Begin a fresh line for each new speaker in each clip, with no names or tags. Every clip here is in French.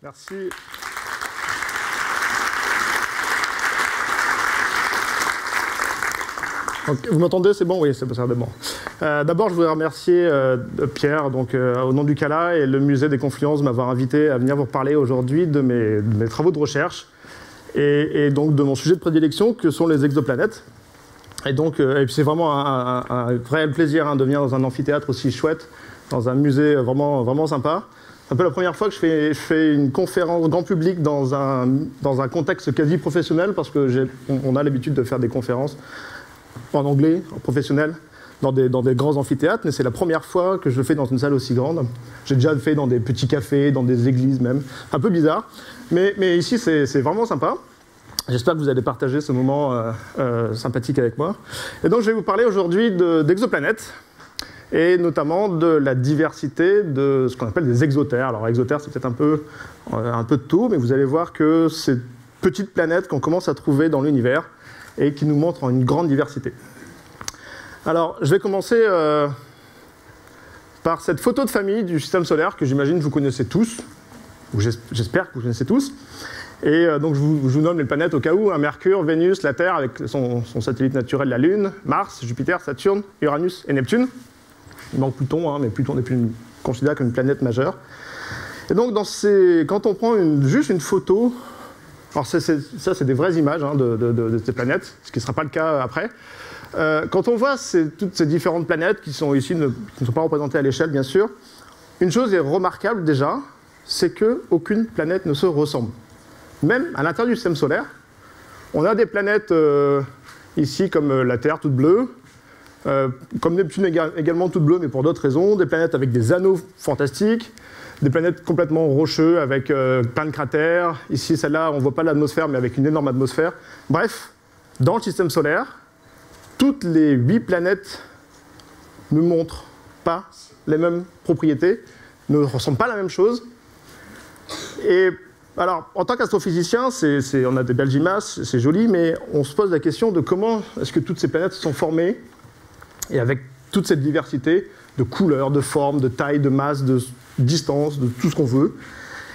Merci. Donc, vous m'entendez? C'est bon? Oui, c'est bon. D'abord, je voudrais remercier Pierre, donc, au nom du CALA et le Musée des Confluences, de m'avoir invité à venir vous parler aujourd'hui de mes travaux de recherche et donc de mon sujet de prédilection, que sont les exoplanètes. Et donc, c'est vraiment un réel plaisir de venir dans un amphithéâtre aussi chouette, dans un musée vraiment, vraiment sympa. C'est un peu la première fois que je fais une conférence grand public dans un contexte quasi professionnel, parce qu'on a l'habitude de faire des conférences en anglais, en professionnel, dans des grands amphithéâtres, mais c'est la première fois que je le fais dans une salle aussi grande. J'ai déjà fait dans des petits cafés, dans des églises même. Un peu bizarre, mais ici c'est vraiment sympa. J'espère que vous allez partager ce moment sympathique avec moi. Et donc je vais vous parler aujourd'hui d'exoplanètes, et notamment de la diversité de ce qu'on appelle des exotères. Alors exotères, c'est peut-être un peu de tout, mais vous allez voir que c'est petites planètes qu'on commence à trouver dans l'univers et qui nous montrent une grande diversité. Alors, je vais commencer par cette photo de famille du système solaire que j'imagine vous connaissez tous, ou j'espère que vous connaissez tous. Et donc, je vous nomme les planètes au cas où, Mercure, Vénus, la Terre avec son satellite naturel, la Lune, Mars, Jupiter, Saturne, Uranus et Neptune. Il manque Pluton, mais Pluton n'est plus considéré comme une planète majeure. Et donc, quand on prend juste une photo, alors ça c'est des vraies images de ces planètes, ce qui ne sera pas le cas après. Quand on voit toutes ces différentes planètes qui sont ici, qui ne sont pas représentées à l'échelle bien sûr, une chose est remarquable déjà, c'est qu'aucune planète ne se ressemble. Même à l'intérieur du système solaire, on a des planètes ici comme la Terre toute bleue, comme Neptune également toute bleue mais pour d'autres raisons, des planètes avec des anneaux fantastiques, des planètes complètement rocheuses avec plein de cratères. Ici, celle-là, on ne voit pas l'atmosphère, mais avec une énorme atmosphère. Bref, dans le système solaire, toutes les 8 planètes ne montrent pas les mêmes propriétés, ne ressemblent pas à la même chose. Et alors, en tant qu'astrophysicien, on a des belles images, c'est joli, mais on se pose la question de comment est-ce que toutes ces planètes se sont formées, et avec toute cette diversité de couleurs, de formes, de tailles, de masse, de distance, de tout ce qu'on veut.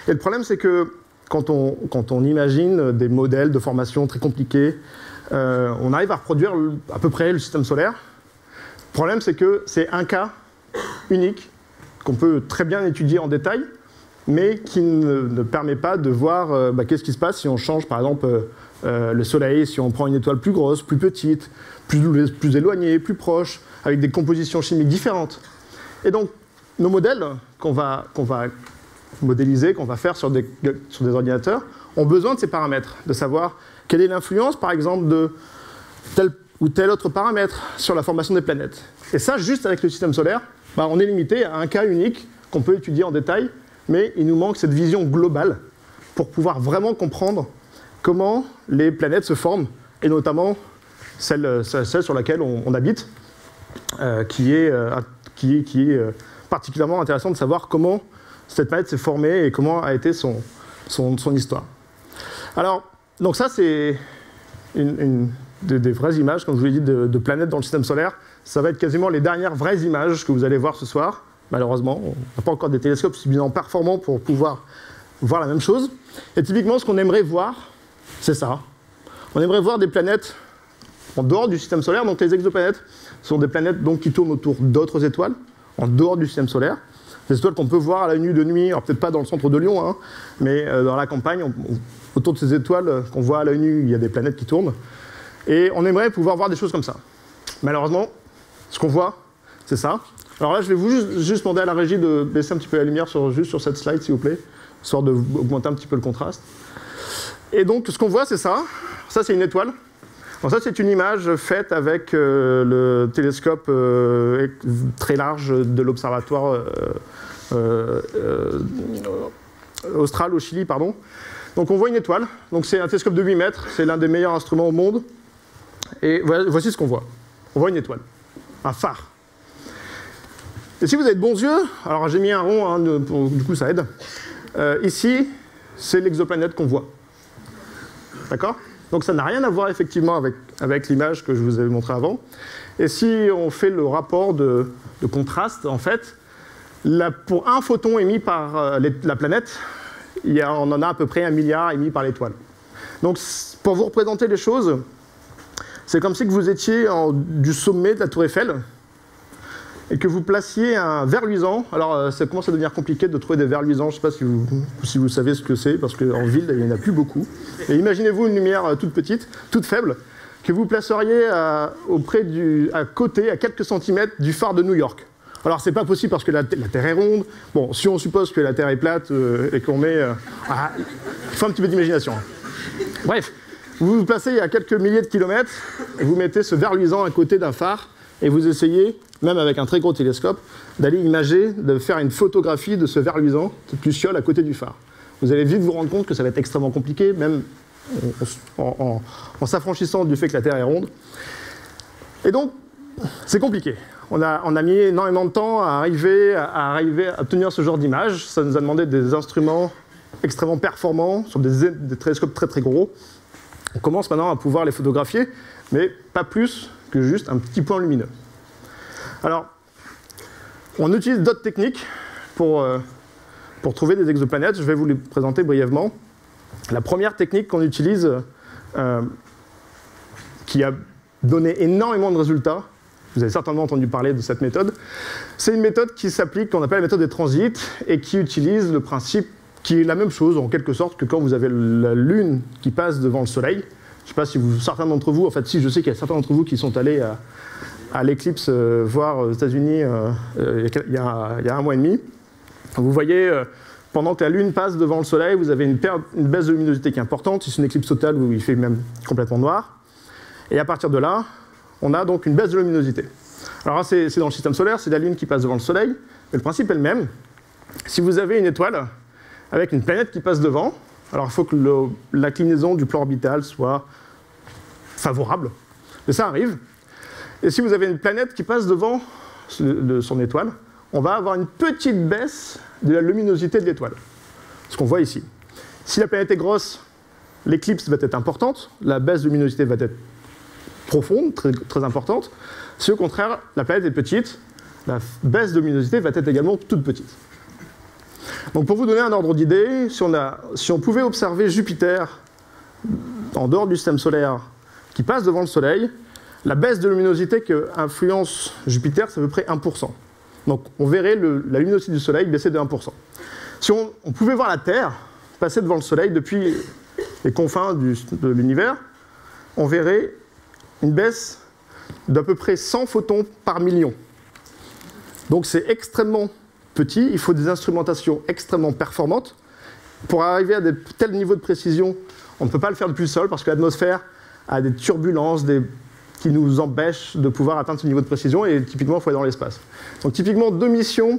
Et le problème, c'est que quand on imagine des modèles de formation très compliqués, on arrive à reproduire à peu près le système solaire. Le problème, c'est que c'est un cas unique qu'on peut très bien étudier en détail, mais qui ne permet pas de voir qu'est-ce qui se passe si on change, par exemple, le Soleil, si on prend une étoile plus grosse, plus petite, plus éloignée, plus proche, avec des compositions chimiques différentes. Et donc, nos modèles qu'on va modéliser, qu'on va faire sur des ordinateurs, ont besoin de ces paramètres, de savoir quelle est l'influence, par exemple, de tel ou tel autre paramètre sur la formation des planètes. Et ça, juste avec le système solaire, on est limité à un cas unique qu'on peut étudier en détail, mais il nous manque cette vision globale pour pouvoir vraiment comprendre comment les planètes se forment, et notamment celle sur laquelle on habite, qui est particulièrement intéressant de savoir comment cette planète s'est formée et comment a été son histoire. Alors, donc ça c'est des vraies images, comme je vous l'ai dit, de planètes dans le système solaire. Ça va être quasiment les dernières vraies images que vous allez voir ce soir. Malheureusement, on n'a pas encore des télescopes suffisamment performants pour pouvoir voir la même chose. Et typiquement, ce qu'on aimerait voir, c'est ça. On aimerait voir des planètes en dehors du système solaire. Donc les exoplanètes sont des planètes donc, qui tournent autour d'autres étoiles, en dehors du système solaire. Des étoiles qu'on peut voir à l'œil nu de nuit, alors peut-être pas dans le centre de Lyon, mais dans la campagne, autour de ces étoiles qu'on voit à l'œil nu, il y a des planètes qui tournent. Et on aimerait pouvoir voir des choses comme ça. Malheureusement, ce qu'on voit, c'est ça. Alors là, je vais vous juste demander à la régie de baisser un petit peu la lumière juste sur cette slide, s'il vous plaît, histoire d'augmenter un petit peu le contraste. Et donc, ce qu'on voit, c'est ça. Ça, c'est une étoile. Donc ça, c'est une image faite avec le télescope très large de l'observatoire austral au Chili, pardon. Donc on voit une étoile. Donc c'est un télescope de 8 mètres. C'est l'un des meilleurs instruments au monde. Et voici ce qu'on voit. On voit une étoile. Un phare. Et si vous avez de bons yeux, alors j'ai mis un rond, du coup ça aide. Ici, c'est l'exoplanète qu'on voit. D'accord ? Donc ça n'a rien à voir effectivement avec l'image que je vous avais montrée avant. Et si on fait le rapport de contraste, en fait, pour un photon émis par la planète, on en a à peu près 1,5 milliard par l'étoile. Donc, pour vous représenter les choses, c'est comme si que vous étiez du sommet de la Tour Eiffel et que vous placiez un ver luisant. Alors, ça commence à devenir compliqué de trouver des vers luisants. Je ne sais pas si vous savez ce que c'est, parce qu'en ville, il n'y en a plus beaucoup. Et imaginez-vous une lumière toute petite, toute faible, que vous placeriez à côté, à quelques centimètres du phare de New York. Alors, c'est pas possible parce que la Terre est ronde. Bon, si on suppose que la Terre est plate et qu'on met... il faut un petit peu d'imagination. Bref, vous vous placez à quelques milliers de kilomètres, et vous mettez ce ver luisant à côté d'un phare, et vous essayez, même avec un très gros télescope, d'aller imager, de faire une photographie de ce ver luisant, cette luciole à côté du phare. Vous allez vite vous rendre compte que ça va être extrêmement compliqué, même en s'affranchissant du fait que la Terre est ronde. Et donc, c'est compliqué. On a mis énormément de temps à arriver à obtenir ce genre d'image. Ça nous a demandé des instruments extrêmement performants, sur des télescopes très très gros. On commence maintenant à pouvoir les photographier, mais pas plus que juste un petit point lumineux. Alors, on utilise d'autres techniques pour trouver des exoplanètes. Je vais vous les présenter brièvement. La première technique qu'on utilise, qui a donné énormément de résultats, vous avez certainement entendu parler de cette méthode, c'est une méthode qui s'applique, qu'on appelle la méthode des transits, et qui utilise le principe qui est la même chose, en quelque sorte, que quand vous avez la Lune qui passe devant le Soleil. Je ne sais pas si certains d'entre vous, en fait, si, je sais qu'il y a certains d'entre vous qui sont allés à l'éclipse voir aux États-Unis il y a un mois et demi. Vous voyez, pendant que la Lune passe devant le Soleil, vous avez une baisse de luminosité qui est importante. C'est une éclipse totale où il fait même complètement noir. Et à partir de là, on a donc une baisse de luminosité. Alors là, c'est dans le système solaire, c'est la Lune qui passe devant le Soleil. Mais le principe est le même. Si vous avez une étoile avec une planète qui passe devant, alors il faut que l'inclinaison du plan orbital soit favorable. Mais ça arrive. Et si vous avez une planète qui passe devant son étoile, on va avoir une petite baisse de la luminosité de l'étoile. Ce qu'on voit ici. Si la planète est grosse, l'éclipse va être importante, la baisse de luminosité va être profonde, très, très importante. Si au contraire, la planète est petite, la baisse de luminosité va être également toute petite. Donc pour vous donner un ordre d'idée, si on pouvait observer Jupiter en dehors du système solaire qui passe devant le Soleil, la baisse de luminosité que influence Jupiter, c'est à peu près 1%. Donc on verrait la luminosité du Soleil baisser de 1%. Si on pouvait voir la Terre passer devant le Soleil depuis les confins de l'univers, on verrait une baisse d'à peu près 100 photons par million. Donc c'est extrêmement petit, il faut des instrumentations extrêmement performantes. Pour arriver à de tels niveaux de précision, on ne peut pas le faire depuis le sol parce que l'atmosphère a des turbulences qui nous empêchent de pouvoir atteindre ce niveau de précision et typiquement il faut aller dans l'espace. Donc typiquement 2 missions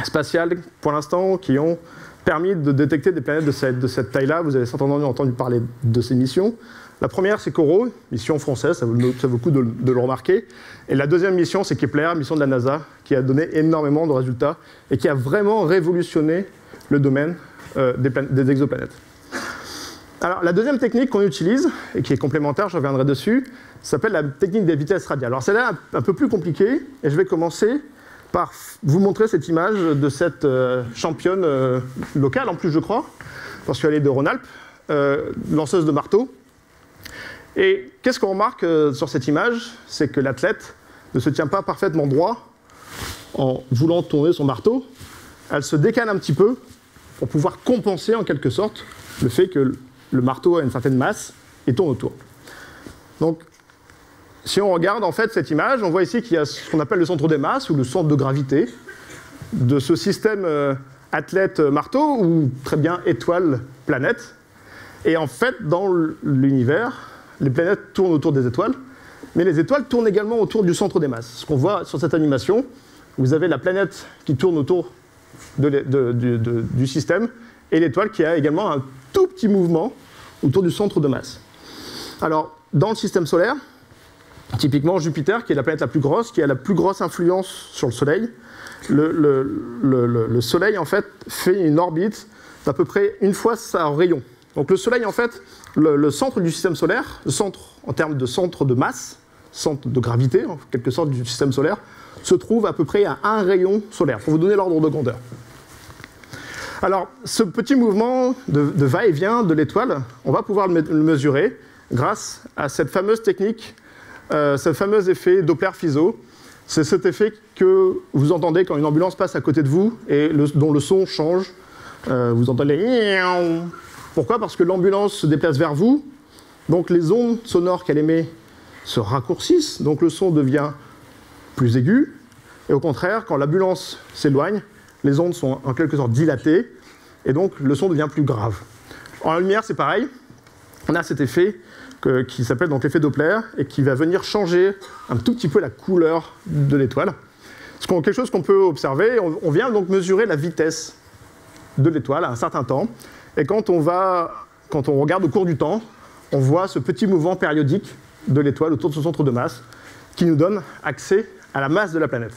spatiales pour l'instant qui ont permis de détecter des planètes de cette taille-là. Vous avez certainement entendu parler de ces missions. La première, c'est Corot, mission française, ça vaut le coup de le remarquer. Et la deuxième mission, c'est Kepler, mission de la NASA, qui a donné énormément de résultats et qui a vraiment révolutionné le domaine des exoplanètes. Alors, la deuxième technique qu'on utilise, et qui est complémentaire, je reviendrai dessus, s'appelle la technique des vitesses radiales. Alors, celle-là est un peu plus compliquée, et je vais commencer par vous montrer cette image de cette championne locale, en plus, je crois, parce qu'elle est de Rhône-Alpes, lanceuse de marteau. Et qu'est-ce qu'on remarque sur cette image? C'est que l'athlète ne se tient pas parfaitement droit en voulant tourner son marteau. Elle se décale un petit peu pour pouvoir compenser en quelque sorte le fait que le marteau a une certaine masse et tourne autour. Donc, si on regarde en fait cette image, on voit ici qu'il y a ce qu'on appelle le centre des masses ou le centre de gravité de ce système athlète-marteau ou très bien étoile-planète. Et en fait, dans l'univers, les planètes tournent autour des étoiles, mais les étoiles tournent également autour du centre des masses. Ce qu'on voit sur cette animation, vous avez la planète qui tourne autour du système et l'étoile qui a également un tout petit mouvement autour du centre de masse. Alors, dans le système solaire, typiquement Jupiter, qui est la planète la plus grosse, qui a la plus grosse influence sur le Soleil, le Soleil, en fait, fait une orbite d'à peu près une fois sa rayon. Donc le Soleil, en fait, le centre du système solaire, le centre en termes de centre de masse, centre de gravité, en quelque sorte, du système solaire, se trouve à peu près à un rayon solaire, pour vous donner l'ordre de grandeur. Alors, ce petit mouvement de va-et-vient de l'étoile, on va pouvoir le mesurer grâce à cette fameuse technique, ce fameux effet Doppler-Fizeau. C'est cet effet que vous entendez quand une ambulance passe à côté de vous et dont le son change. Vous entendez... Pourquoi? Parce que l'ambulance se déplace vers vous, donc les ondes sonores qu'elle émet se raccourcissent, donc le son devient plus aigu. Et au contraire, quand l'ambulance s'éloigne, les ondes sont en quelque sorte dilatées, et donc le son devient plus grave. En lumière, c'est pareil. On a cet effet qui s'appelle donc l'effet Doppler, et qui va venir changer un tout petit peu la couleur de l'étoile. C'est quelque chose qu'on peut observer. On vient donc mesurer la vitesse de l'étoile à un certain temps, et quand on regarde au cours du temps, on voit ce petit mouvement périodique de l'étoile autour de son centre de masse, qui nous donne accès à la masse de la planète.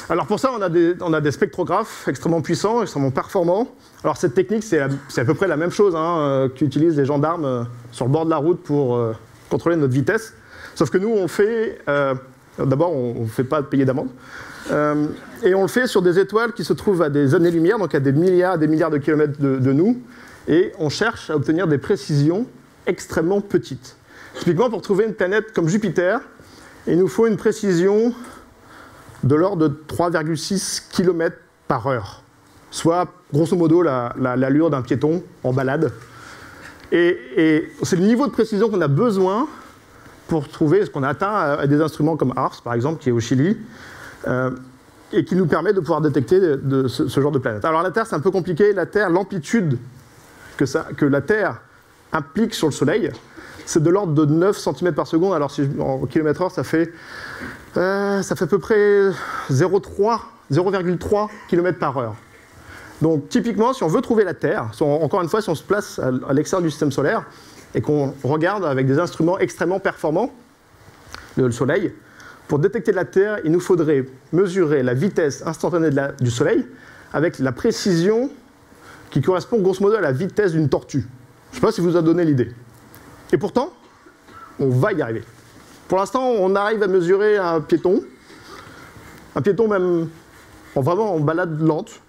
Alors pour ça, on a des spectrographes extrêmement puissants, extrêmement performants. Alors cette technique, c'est à peu près la même chose qu'utilisent les gendarmes sur le bord de la route pour contrôler notre vitesse. Sauf que nous, on fait... D'abord, on ne fait pas payer d'amende. Et on le fait sur des étoiles qui se trouvent à des années-lumière, donc à des milliards de kilomètres de nous. Et on cherche à obtenir des précisions extrêmement petites. Typiquement, pour trouver une planète comme Jupiter, il nous faut une précision de l'ordre de 3,6 km par heure, soit grosso modo l'allure d'un piéton en balade. Et c'est le niveau de précision qu'on a besoin pour trouver ce qu'on a atteint à des instruments comme ARPS, par exemple, qui est au Chili, et qui nous permet de pouvoir détecter ce genre de planète. Alors la Terre, c'est un peu compliqué. La Terre, l'amplitude que la Terre implique sur le Soleil, c'est de l'ordre de 9 cm par seconde. Alors en km/h, ça fait à peu près 0,3 km par heure. Donc typiquement, si on veut trouver la Terre, encore une fois, si on se place à l'extérieur du système solaire et qu'on regarde avec des instruments extrêmement performants le Soleil, pour détecter la Terre, il nous faudrait mesurer la vitesse instantanée du Soleil avec la précision qui correspond grosso modo à la vitesse d'une tortue. Je ne sais pas si vous a donné l'idée. Et pourtant, on va y arriver. Pour l'instant, on arrive à mesurer un piéton même vraiment en balade lente,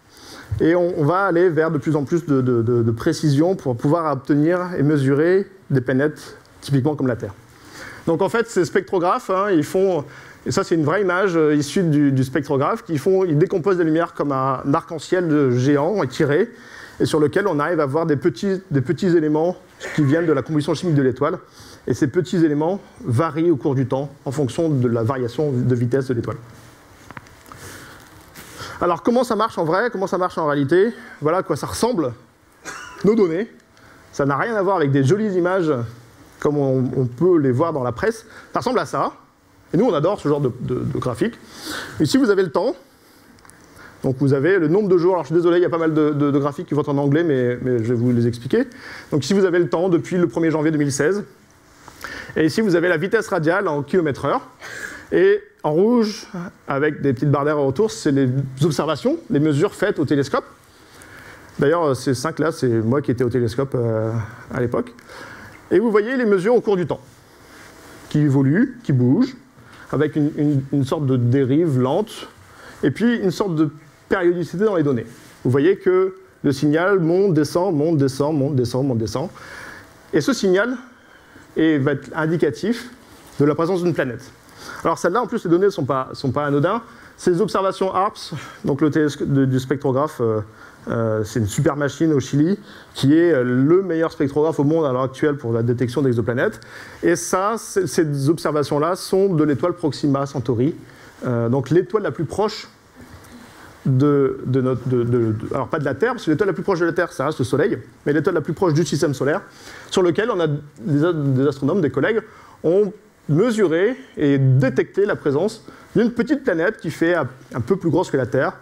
et on va aller vers de plus en plus de précision pour pouvoir obtenir et mesurer des planètes typiquement comme la Terre. Donc en fait, ces spectrographes, ils font, et ça c'est une vraie image issue du spectrographe, ils décomposent la lumière comme un arc-en-ciel géant étiré, et sur lequel on arrive à voir des petits éléments qui viennent de la composition chimique de l'étoile. Et ces petits éléments varient au cours du temps en fonction de la variation de vitesse de l'étoile. Alors comment ça marche en vrai? Comment ça marche en réalité? Voilà à quoi ça ressemble, nos données. Ça n'a rien à voir avec des jolies images comme on peut les voir dans la presse. Ça ressemble à ça. Et nous, on adore ce genre de graphique. Ici, vous avez le temps. Donc vous avez le nombre de jours. Alors je suis désolé, il y a pas mal de graphiques qui vont en anglais, mais je vais vous les expliquer. Donc ici, vous avez le temps depuis le 1er janvier 2016. Et ici, vous avez la vitesse radiale en km/h. Et en rouge, avec des petites barres d'air autour, c'est les observations, les mesures faites au télescope. D'ailleurs, ces 5 là, c'est moi qui étais au télescope à l'époque. Et vous voyez les mesures au cours du temps, qui évoluent, qui bougent, avec une sorte de dérive lente, et puis une sorte de périodicité dans les données. Vous voyez que le signal monte, descend, monte, descend, monte, descend, monte, descend. Et ce signal va être indicatif de la présence d'une planète. Alors celle-là, en plus, les données ne sont pas anodines. C'est les observations ARPS, donc le télescope du spectrographe, c'est une super machine au Chili, qui est le meilleur spectrographe au monde à l'heure actuelle pour la détection d'exoplanètes. Et ça, ces observations-là sont de l'étoile Proxima Centauri, donc l'étoile la plus proche alors pas de la Terre, parce que l'étoile la plus proche de la Terre, ça reste le Soleil, mais l'étoile la plus proche du système solaire, sur lequel on a des astronomes, des collègues, ont mesuré et détecté la présence d'une petite planète qui fait un peu plus grosse que la Terre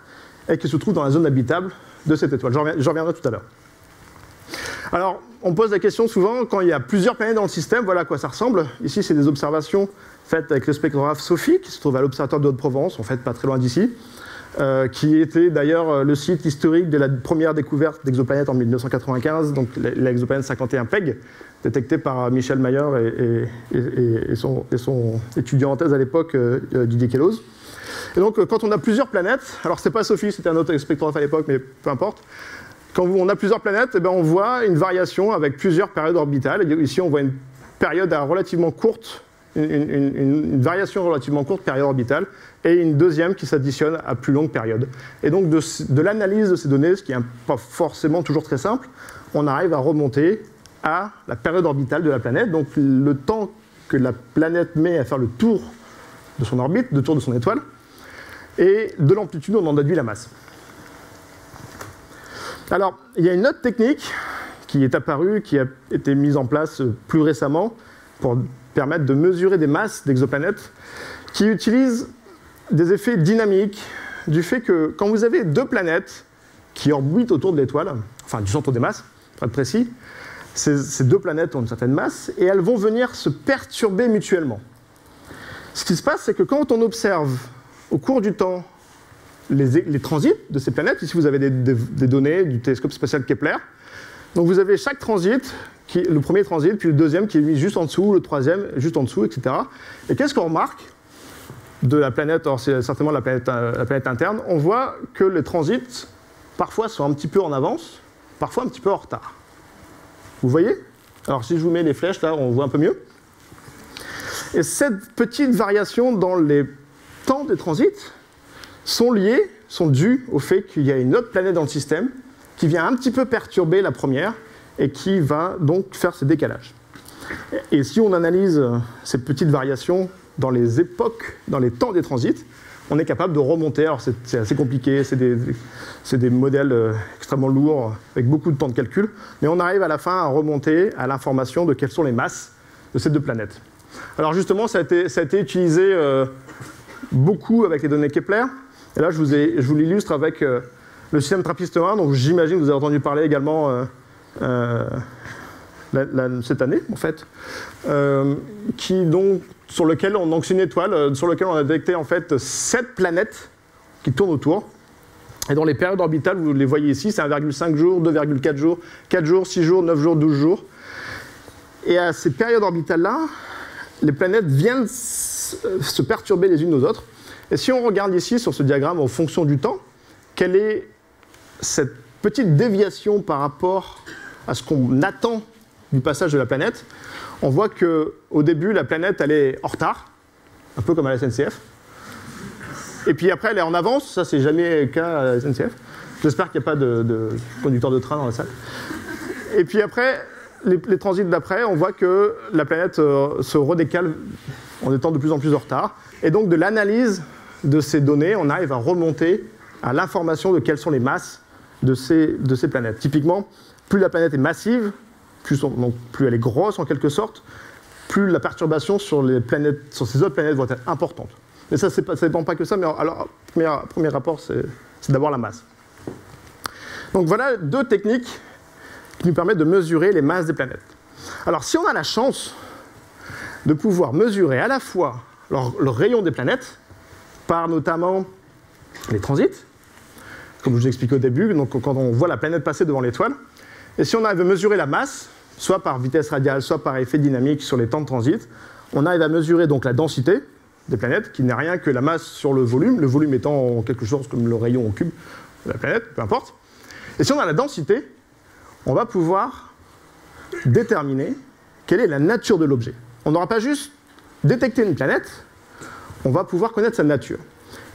et qui se trouve dans la zone habitable de cette étoile. J'en reviendrai tout à l'heure. Alors, on pose la question souvent, quand il y a plusieurs planètes dans le système, voilà à quoi ça ressemble. Ici, c'est des observations faites avec le spectrographe SOFI, qui se trouve à l'Observatoire de Haute-Provence, en fait pas très loin d'ici, qui était d'ailleurs le site historique de la première découverte d'exoplanètes en 1995, donc l'exoplanète 51 PEG, détectée par Michel Mayer et son étudiant en thèse à l'époque, Didier Queloz. Et donc, quand on a plusieurs planètes, alors c'est pas Sophie, c'était un autre spectrographe à l'époque, mais peu importe. Quand on a plusieurs planètes, eh bien, on voit une variation avec plusieurs périodes orbitales. Ici, on voit une période relativement courte, une variation relativement courte, période orbitale, et une deuxième qui s'additionne à plus longue période. Et donc, de l'analyse de ces données, ce qui n'est pas forcément toujours très simple, on arrive à remonter à la période orbitale de la planète, donc le temps que la planète met à faire le tour de son orbite, le tour de son étoile, et de l'amplitude, on en déduit la masse. Alors, il y a une autre technique qui est apparue, qui a été mise en place plus récemment pour permettre de mesurer des masses d'exoplanètes, qui utilise des effets dynamiques du fait que quand vous avez deux planètes qui orbitent autour de l'étoile, enfin du centre des masses, pour être précis, ces deux planètes ont une certaine masse et elles vont venir se perturber mutuellement. Ce qui se passe, c'est que quand on observe au cours du temps les transits de ces planètes, ici vous avez des données du télescope spatial Kepler, donc vous avez chaque transit, le premier transit, puis le deuxième qui est mis juste en dessous, le troisième juste en dessous, etc. Et qu'est-ce qu'on remarque de la planète, or c'est certainement la planète interne, on voit que les transits parfois sont un petit peu en avance, parfois un petit peu en retard. Vous voyez? Alors si je vous mets les flèches là, on voit un peu mieux. Et cette petite variation dans les temps des transits sont dues au fait qu'il y a une autre planète dans le système qui vient un petit peu perturber la première et qui va donc faire ce décalage. Et si on analyse ces petites variations dans les époques, dans les temps des transits, on est capable de remonter, alors c'est assez compliqué, c'est des modèles extrêmement lourds, avec beaucoup de temps de calcul, mais on arrive à la fin à remonter à l'information de quelles sont les masses de ces deux planètes. Alors justement, ça a été utilisé beaucoup avec les données Kepler, et là je vous l'illustre avec le système TRAPPIST-1, donc j'imagine que vous avez entendu parler également cette année, en fait, sur lequel c'est une étoile sur laquelle on a détecté en fait 7 planètes qui tournent autour. Et dans les périodes orbitales, vous les voyez ici, c'est 1,5 jours, 2,4 jours, 4 jours, 6 jours, 9 jours, 12 jours. Et à ces périodes orbitales-là, les planètes viennent se perturber les unes aux autres. Et si on regarde ici sur ce diagramme en fonction du temps, quelle est cette petite déviation par rapport à ce qu'on attend du passage de la planète, on voit qu'au début, la planète, elle est en retard, un peu comme à la SNCF. Et puis après, elle est en avance, ça c'est jamais le cas à la SNCF. J'espère qu'il n'y a pas de conducteur de train dans la salle. Et puis après, les transits d'après, on voit que la planète se redécale en étant de plus en plus en retard. Et donc de l'analyse de ces données, on arrive à remonter à l'information de quelles sont les masses de ces planètes. Typiquement, plus la planète est massive, plus elle est grosse en quelque sorte, plus la perturbation sur ces autres planètes va être importante. Mais ça ne dépend pas que ça, mais alors, premier rapport, c'est d'abord la masse. Donc voilà deux techniques qui nous permettent de mesurer les masses des planètes. Alors si on a la chance de pouvoir mesurer à la fois le rayon des planètes, par notamment les transits, comme je vous expliquais au début, donc quand on voit la planète passer devant l'étoile, et si on arrive à mesurer la masse, soit par vitesse radiale, soit par effet dynamique sur les temps de transit, on arrive à mesurer donc la densité des planètes, qui n'est rien que la masse sur le volume étant quelque chose comme le rayon au cube de la planète, peu importe. Et si on a la densité, on va pouvoir déterminer quelle est la nature de l'objet. On n'aura pas juste détecté une planète, on va pouvoir connaître sa nature.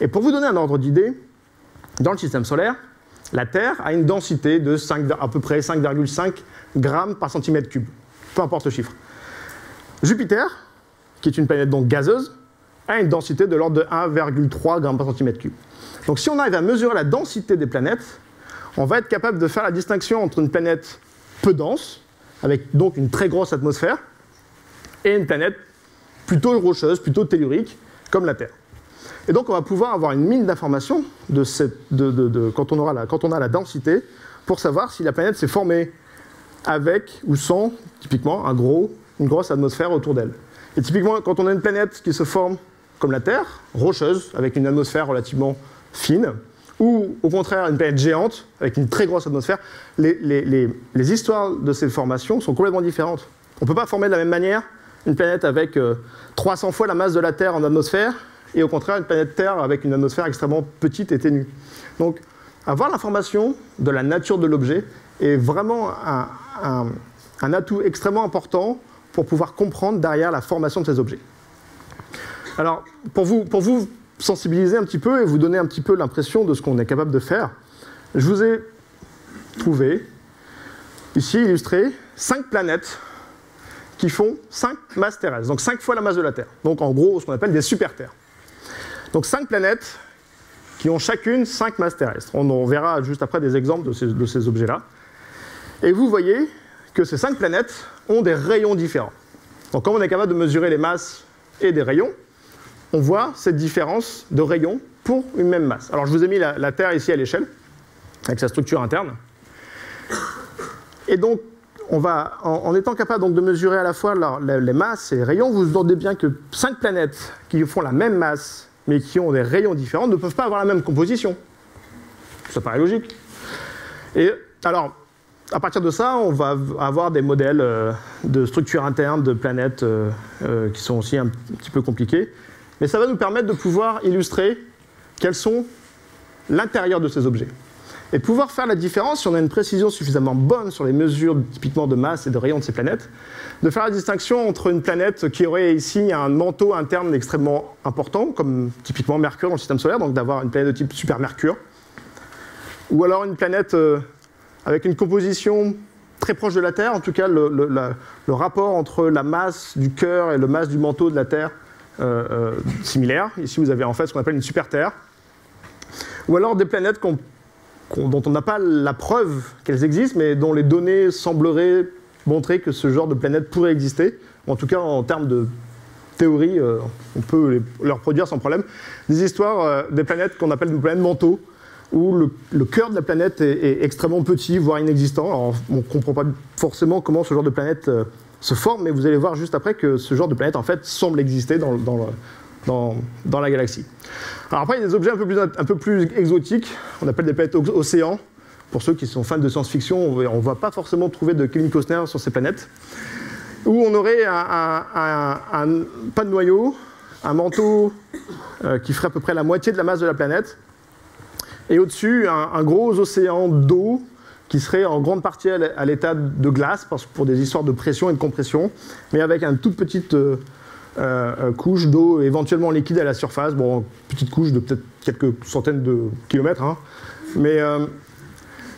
Et pour vous donner un ordre d'idée, dans le système solaire, la Terre a une densité de à peu près 5,5 grammes par centimètre cube. Peu importe le chiffre. Jupiter, qui est une planète donc gazeuse, a une densité de l'ordre de 1,3 grammes par centimètre cube. Donc si on arrive à mesurer la densité des planètes, on va être capable de faire la distinction entre une planète peu dense, avec donc une très grosse atmosphère, et une planète plutôt rocheuse, plutôt tellurique, comme la Terre. Et donc on va pouvoir avoir une mine d'informations quand on a la densité, pour savoir si la planète s'est formée avec ou sans, typiquement, une grosse atmosphère autour d'elle. Et typiquement, quand on a une planète qui se forme comme la Terre, rocheuse, avec une atmosphère relativement fine, ou au contraire une planète géante, avec une très grosse atmosphère, les histoires de ces formations sont complètement différentes. On ne peut pas former de la même manière une planète avec 300 fois la masse de la Terre en atmosphère et au contraire une planète Terre avec une atmosphère extrêmement petite et ténue. Donc, avoir l'information de la nature de l'objet est vraiment un atout extrêmement important pour pouvoir comprendre derrière la formation de ces objets. Alors, pour vous sensibiliser un petit peu et vous donner un petit peu l'impression de ce qu'on est capable de faire, je vous ai trouvé, ici illustré, 5 planètes qui font 5 masses terrestres, donc 5 fois la masse de la Terre. Donc en gros, ce qu'on appelle des super-terres. Donc 5 planètes qui ont chacune 5 masses terrestres. On verra juste après des exemples de ces objets-là. Et vous voyez que ces 5 planètes ont des rayons différents. Donc comme on est capable de mesurer les masses et des rayons, on voit cette différence de rayons pour une même masse. Alors je vous ai mis la Terre ici à l'échelle, avec sa structure interne. Et donc, en étant capable donc, de mesurer à la fois les masses et les rayons, vous vous demandez bien que 5 planètes qui font la même masse, mais qui ont des rayons différents, ne peuvent pas avoir la même composition. Ça paraît logique. Et alors, à partir de ça, on va avoir des modèles de structure interne de planètes qui sont aussi un petit peu compliqués. Mais ça va nous permettre de pouvoir illustrer quels sont l'intérieur de ces objets. Et pouvoir faire la différence, si on a une précision suffisamment bonne sur les mesures typiquement de masse et de rayons de ces planètes, de faire la distinction entre une planète qui aurait ici un manteau interne extrêmement important, comme typiquement Mercure dans le système solaire, donc d'avoir une planète de type super Mercure, ou alors une planète avec une composition très proche de la Terre, en tout cas le rapport entre la masse du cœur et la masse du manteau de la Terre similaire. Ici vous avez en fait ce qu'on appelle une super Terre, ou alors des planètes dont on n'a pas la preuve qu'elles existent, mais dont les données sembleraient montrer que ce genre de planète pourrait exister. En tout cas, en termes de théorie, on peut les reproduire sans problème. Des histoires des planètes qu'on appelle des planètes manteaux, où le cœur de la planète est extrêmement petit, voire inexistant. Alors, on ne comprend pas forcément comment ce genre de planète se forme, mais vous allez voir juste après que ce genre de planète, en fait, semble exister dans la galaxie. Alors après, il y a des objets un peu plus exotiques, on appelle des planètes océans. Pour ceux qui sont fans de science-fiction, on ne va pas forcément trouver de Kevin Costner sur ces planètes, où on aurait pas de noyau, un manteau qui ferait à peu près la moitié de la masse de la planète, et au-dessus, un gros océan d'eau qui serait en grande partie à l'état de glace, pour des histoires de pression et de compression, mais avec une toute petite couche d'eau éventuellement liquide à la surface, bon, petite couche de peut-être quelques centaines de kilomètres, hein.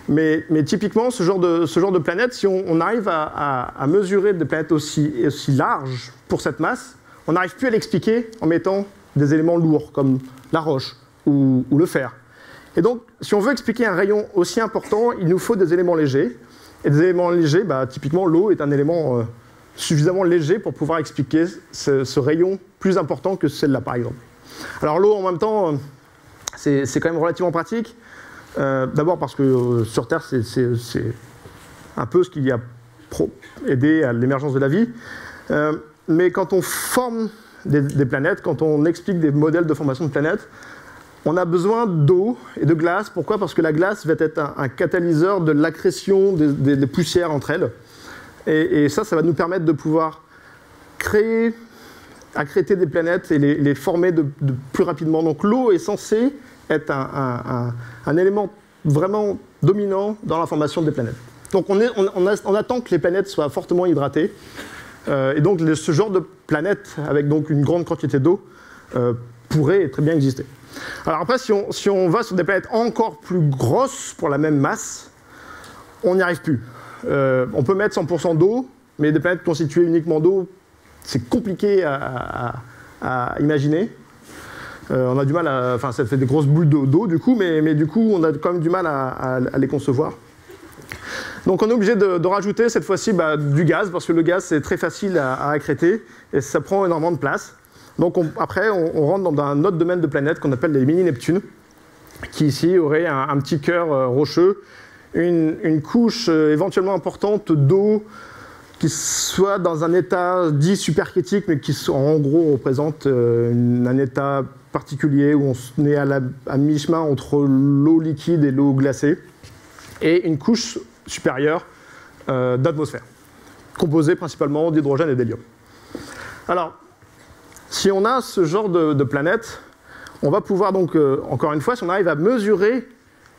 Mais typiquement, ce genre de planète, si on arrive à mesurer des planètes aussi larges pour cette masse, on n'arrive plus à l'expliquer en mettant des éléments lourds, comme la roche ou le fer. Et donc, si on veut expliquer un rayon aussi important, il nous faut des éléments légers. Et des éléments légers, typiquement l'eau est un élément suffisamment léger pour pouvoir expliquer ce rayon plus important que celle-là, par exemple. Alors l'eau, en même temps, c'est quand même relativement pratique. D'abord parce que sur Terre, c'est un peu ce qui a aidé à l'émergence de la vie. Mais quand on forme des planètes, quand on explique des modèles de formation de planètes, on a besoin d'eau et de glace. Pourquoi? Parce que la glace va être un catalyseur de l'accrétion des poussières entre elles. Et ça va nous permettre de pouvoir accréter des planètes et les former de plus rapidement. Donc l'eau est censée être un élément vraiment dominant dans la formation des planètes. Donc on attend que les planètes soient fortement hydratées. Et donc ce genre de planète, avec donc une grande quantité d'eau, pourrait très bien exister. Alors après, si on va sur des planètes encore plus grosses pour la même masse, on n'y arrive plus. On peut mettre 100% d'eau, mais des planètes constituées uniquement d'eau, c'est compliqué à imaginer. On a du mal enfin, ça fait des grosses boules d'eau du coup, mais du coup, on a quand même du mal à les concevoir. Donc on est obligé de rajouter cette fois-ci du gaz, parce que le gaz, c'est très facile à accréter, et ça prend énormément de place. Donc après, on rentre dans un autre domaine de planètes qu'on appelle les mini-Neptunes, qui ici aurait un petit cœur rocheux, une couche éventuellement importante d'eau qui soit dans un état dit supercritique, mais qui en gros représente un état particulier où on est à mi-chemin entre l'eau liquide et l'eau glacée, et une couche supérieure d'atmosphère, composée principalement d'hydrogène et d'hélium. Alors, si on a ce genre de planète, on va pouvoir donc, encore une fois, si on arrive à mesurer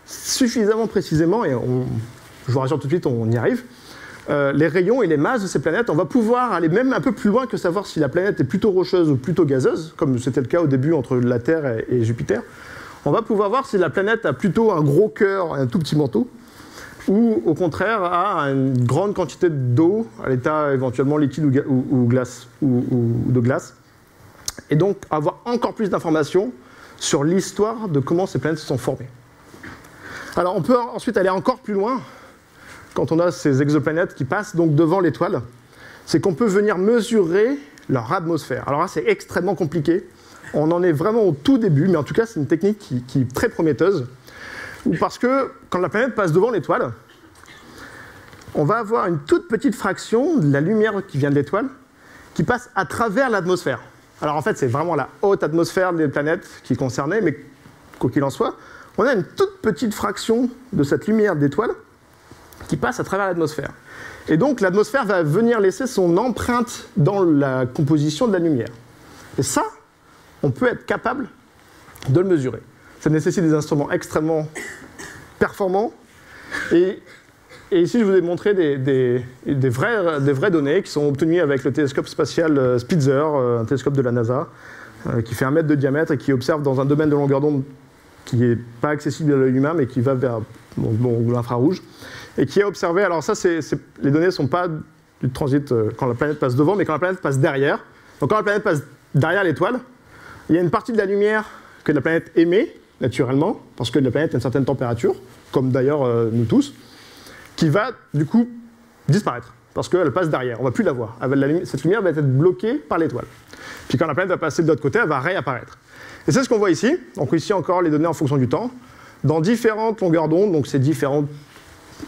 suffisamment précisément, et je vous rassure tout de suite, on y arrive, les rayons et les masses de ces planètes, on va pouvoir aller même un peu plus loin que savoir si la planète est plutôt rocheuse ou plutôt gazeuse, comme c'était le cas au début entre la Terre et Jupiter. On va pouvoir voir si la planète a plutôt un gros cœur et un tout petit manteau, ou au contraire a une grande quantité d'eau, à l'état éventuellement liquide ou de glace, et donc avoir encore plus d'informations sur l'histoire de comment ces planètes se sont formées. Alors on peut ensuite aller encore plus loin, quand on a ces exoplanètes qui passent donc devant l'étoile, c'est qu'on peut venir mesurer leur atmosphère. Alors là, c'est extrêmement compliqué. On en est vraiment au tout début, mais en tout cas, c'est une technique qui est très prometteuse. Parce que quand la planète passe devant l'étoile, on va avoir une toute petite fraction de la lumière qui vient de l'étoile qui passe à travers l'atmosphère. Alors en fait, c'est vraiment la haute atmosphère des planètes qui est concernée, mais quoi qu'il en soit, on a une toute petite fraction de cette lumière d'étoile qui passe à travers l'atmosphère. Et donc l'atmosphère va venir laisser son empreinte dans la composition de la lumière. Et ça, on peut être capable de le mesurer. Ça nécessite des instruments extrêmement performants. Et ici, je vous ai montré des vraies données qui sont obtenues avec le télescope spatial Spitzer, un télescope de la NASA, qui fait 1 mètre de diamètre et qui observe dans un domaine de longueur d'onde qui n'est pas accessible à l'œil humain, mais qui va vers l'infrarouge. Et qui a observé, alors ça, les données ne sont pas du transit quand la planète passe devant, mais quand la planète passe derrière. Donc quand la planète passe derrière l'étoile, il y a une partie de la lumière que la planète émet, naturellement, parce que la planète a une certaine température, comme d'ailleurs nous tous, qui va du coup disparaître, parce qu'elle passe derrière, on ne va plus la voir. Cette lumière va être bloquée par l'étoile. Puis quand la planète va passer de l'autre côté, elle va réapparaître. Et c'est ce qu'on voit ici. Donc ici encore les données en fonction du temps, dans différentes longueurs d'onde, donc ces différentes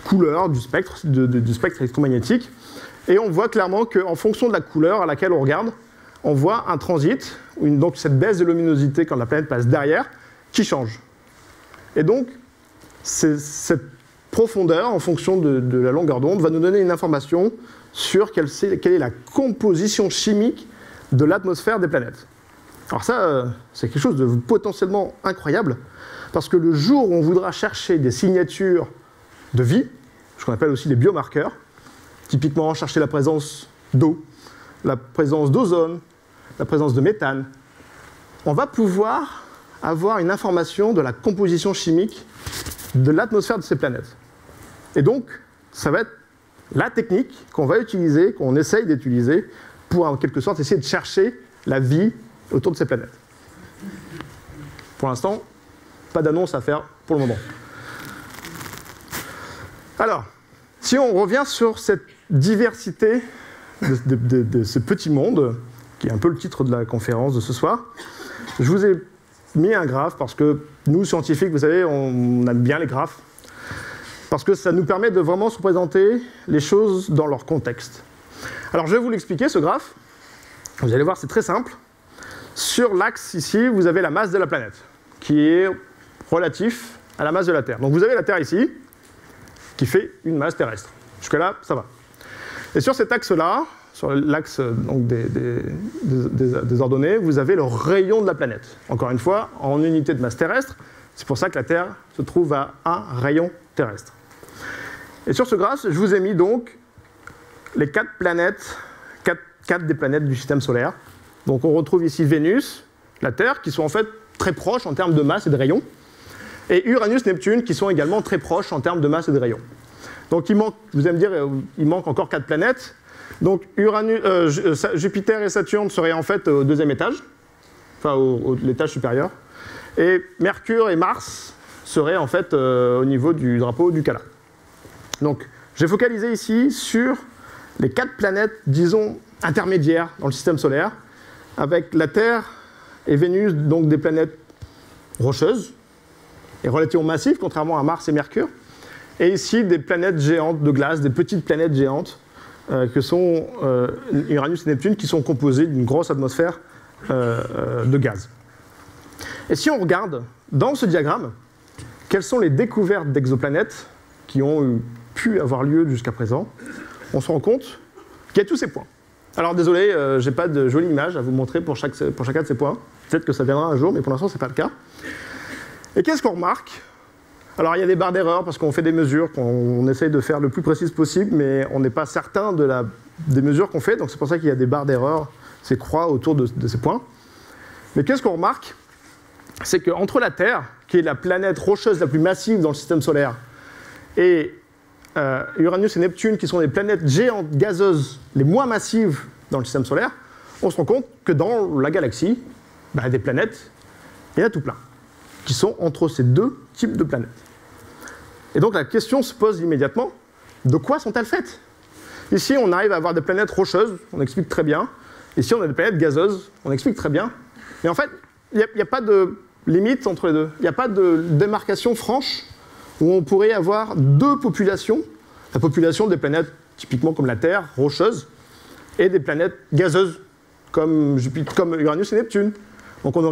couleurs du spectre, du spectre électromagnétique. Et on voit clairement qu'en fonction de la couleur à laquelle on regarde, on voit un transit, donc cette baisse de luminosité quand la planète passe derrière, qui change. Et donc, cette profondeur, en fonction de la longueur d'onde, va nous donner une information sur quelle est la composition chimique de l'atmosphère des planètes. Alors ça, c'est quelque chose de potentiellement incroyable, parce que le jour où on voudra chercher des signatures de vie, ce qu'on appelle aussi les biomarqueurs, typiquement chercher la présence d'eau, la présence d'ozone, la présence de méthane, on va pouvoir avoir une information de la composition chimique de l'atmosphère de ces planètes. Et donc, ça va être la technique qu'on va utiliser, qu'on essaye d'utiliser, pour en quelque sorte essayer de chercher la vie autour de ces planètes. Pour l'instant, pas d'annonce à faire pour le moment. Alors, si on revient sur cette diversité de ce petit monde, qui est un peu le titre de la conférence de ce soir, je vous ai mis un graphe parce que nous, scientifiques, vous savez, on aime bien les graphes, parce que ça nous permet de vraiment se représenter les choses dans leur contexte. Alors, je vais vous l'expliquer, ce graphe. Vous allez voir, c'est très simple. Sur l'axe, ici, vous avez la masse de la planète, qui est relatif à la masse de la Terre. Donc, vous avez la Terre ici, qui fait une masse terrestre. Jusque-là, ça va. Et sur cet axe-là, sur l'axe des ordonnées, vous avez le rayon de la planète. Encore une fois, en unité de masse terrestre, c'est pour ça que la Terre se trouve à un rayon terrestre. Et sur ce graphe, je vous ai mis donc les 4 planètes, 4 des planètes du système solaire. Donc on retrouve ici Vénus, la Terre, qui sont en fait très proches en termes de masse et de rayon, et Uranus, Neptune, qui sont également très proches en termes de masse et de rayon. Donc il manque, vous allez me dire, il manque encore 4 planètes. Donc Jupiter et Saturne seraient en fait au 2e étage, enfin l'étage supérieur, et Mercure et Mars seraient en fait au niveau du drapeau du Kala. Donc j'ai focalisé ici sur les 4 planètes, disons, intermédiaires dans le système solaire, avec la Terre et Vénus, donc des planètes rocheuses et relativement massives, contrairement à Mars et Mercure, et ici des planètes géantes de glace, des petites planètes géantes, que sont Uranus et Neptune, qui sont composées d'une grosse atmosphère de gaz. Et si on regarde dans ce diagramme, quelles sont les découvertes d'exoplanètes qui ont pu avoir lieu jusqu'à présent, on se rend compte qu'il y a tous ces points. Alors désolé, je n'ai pas de jolie image à vous montrer pour chacun de ces points. Peut-être que ça viendra un jour, mais pour l'instant, ce n'est pas le cas. Et qu'est-ce qu'on remarque? Alors, il y a des barres d'erreur parce qu'on fait des mesures qu'on essaye de faire le plus précises possible, mais on n'est pas certain des mesures qu'on fait, donc c'est pour ça qu'il y a des barres d'erreur, ces croix autour de ces points. Mais qu'est-ce qu'on remarque? C'est qu'entre la Terre, qui est la planète rocheuse la plus massive dans le système solaire, et Uranus et Neptune, qui sont des planètes géantes gazeuses les moins massives dans le système solaire, on se rend compte que dans la galaxie, des planètes, il y en a tout plein, qui sont entre ces deux types de planètes. Et donc la question se pose immédiatement, de quoi sont-elles faites? Ici, on arrive à avoir des planètes rocheuses, on explique très bien. Ici, on a des planètes gazeuses, on explique très bien. Mais en fait, il n'y a pas de limite entre les deux. Il n'y a pas de démarcation franche où on pourrait avoir deux populations. La population des planètes typiquement comme la Terre, rocheuses, et des planètes gazeuses comme Uranus et Neptune. Donc on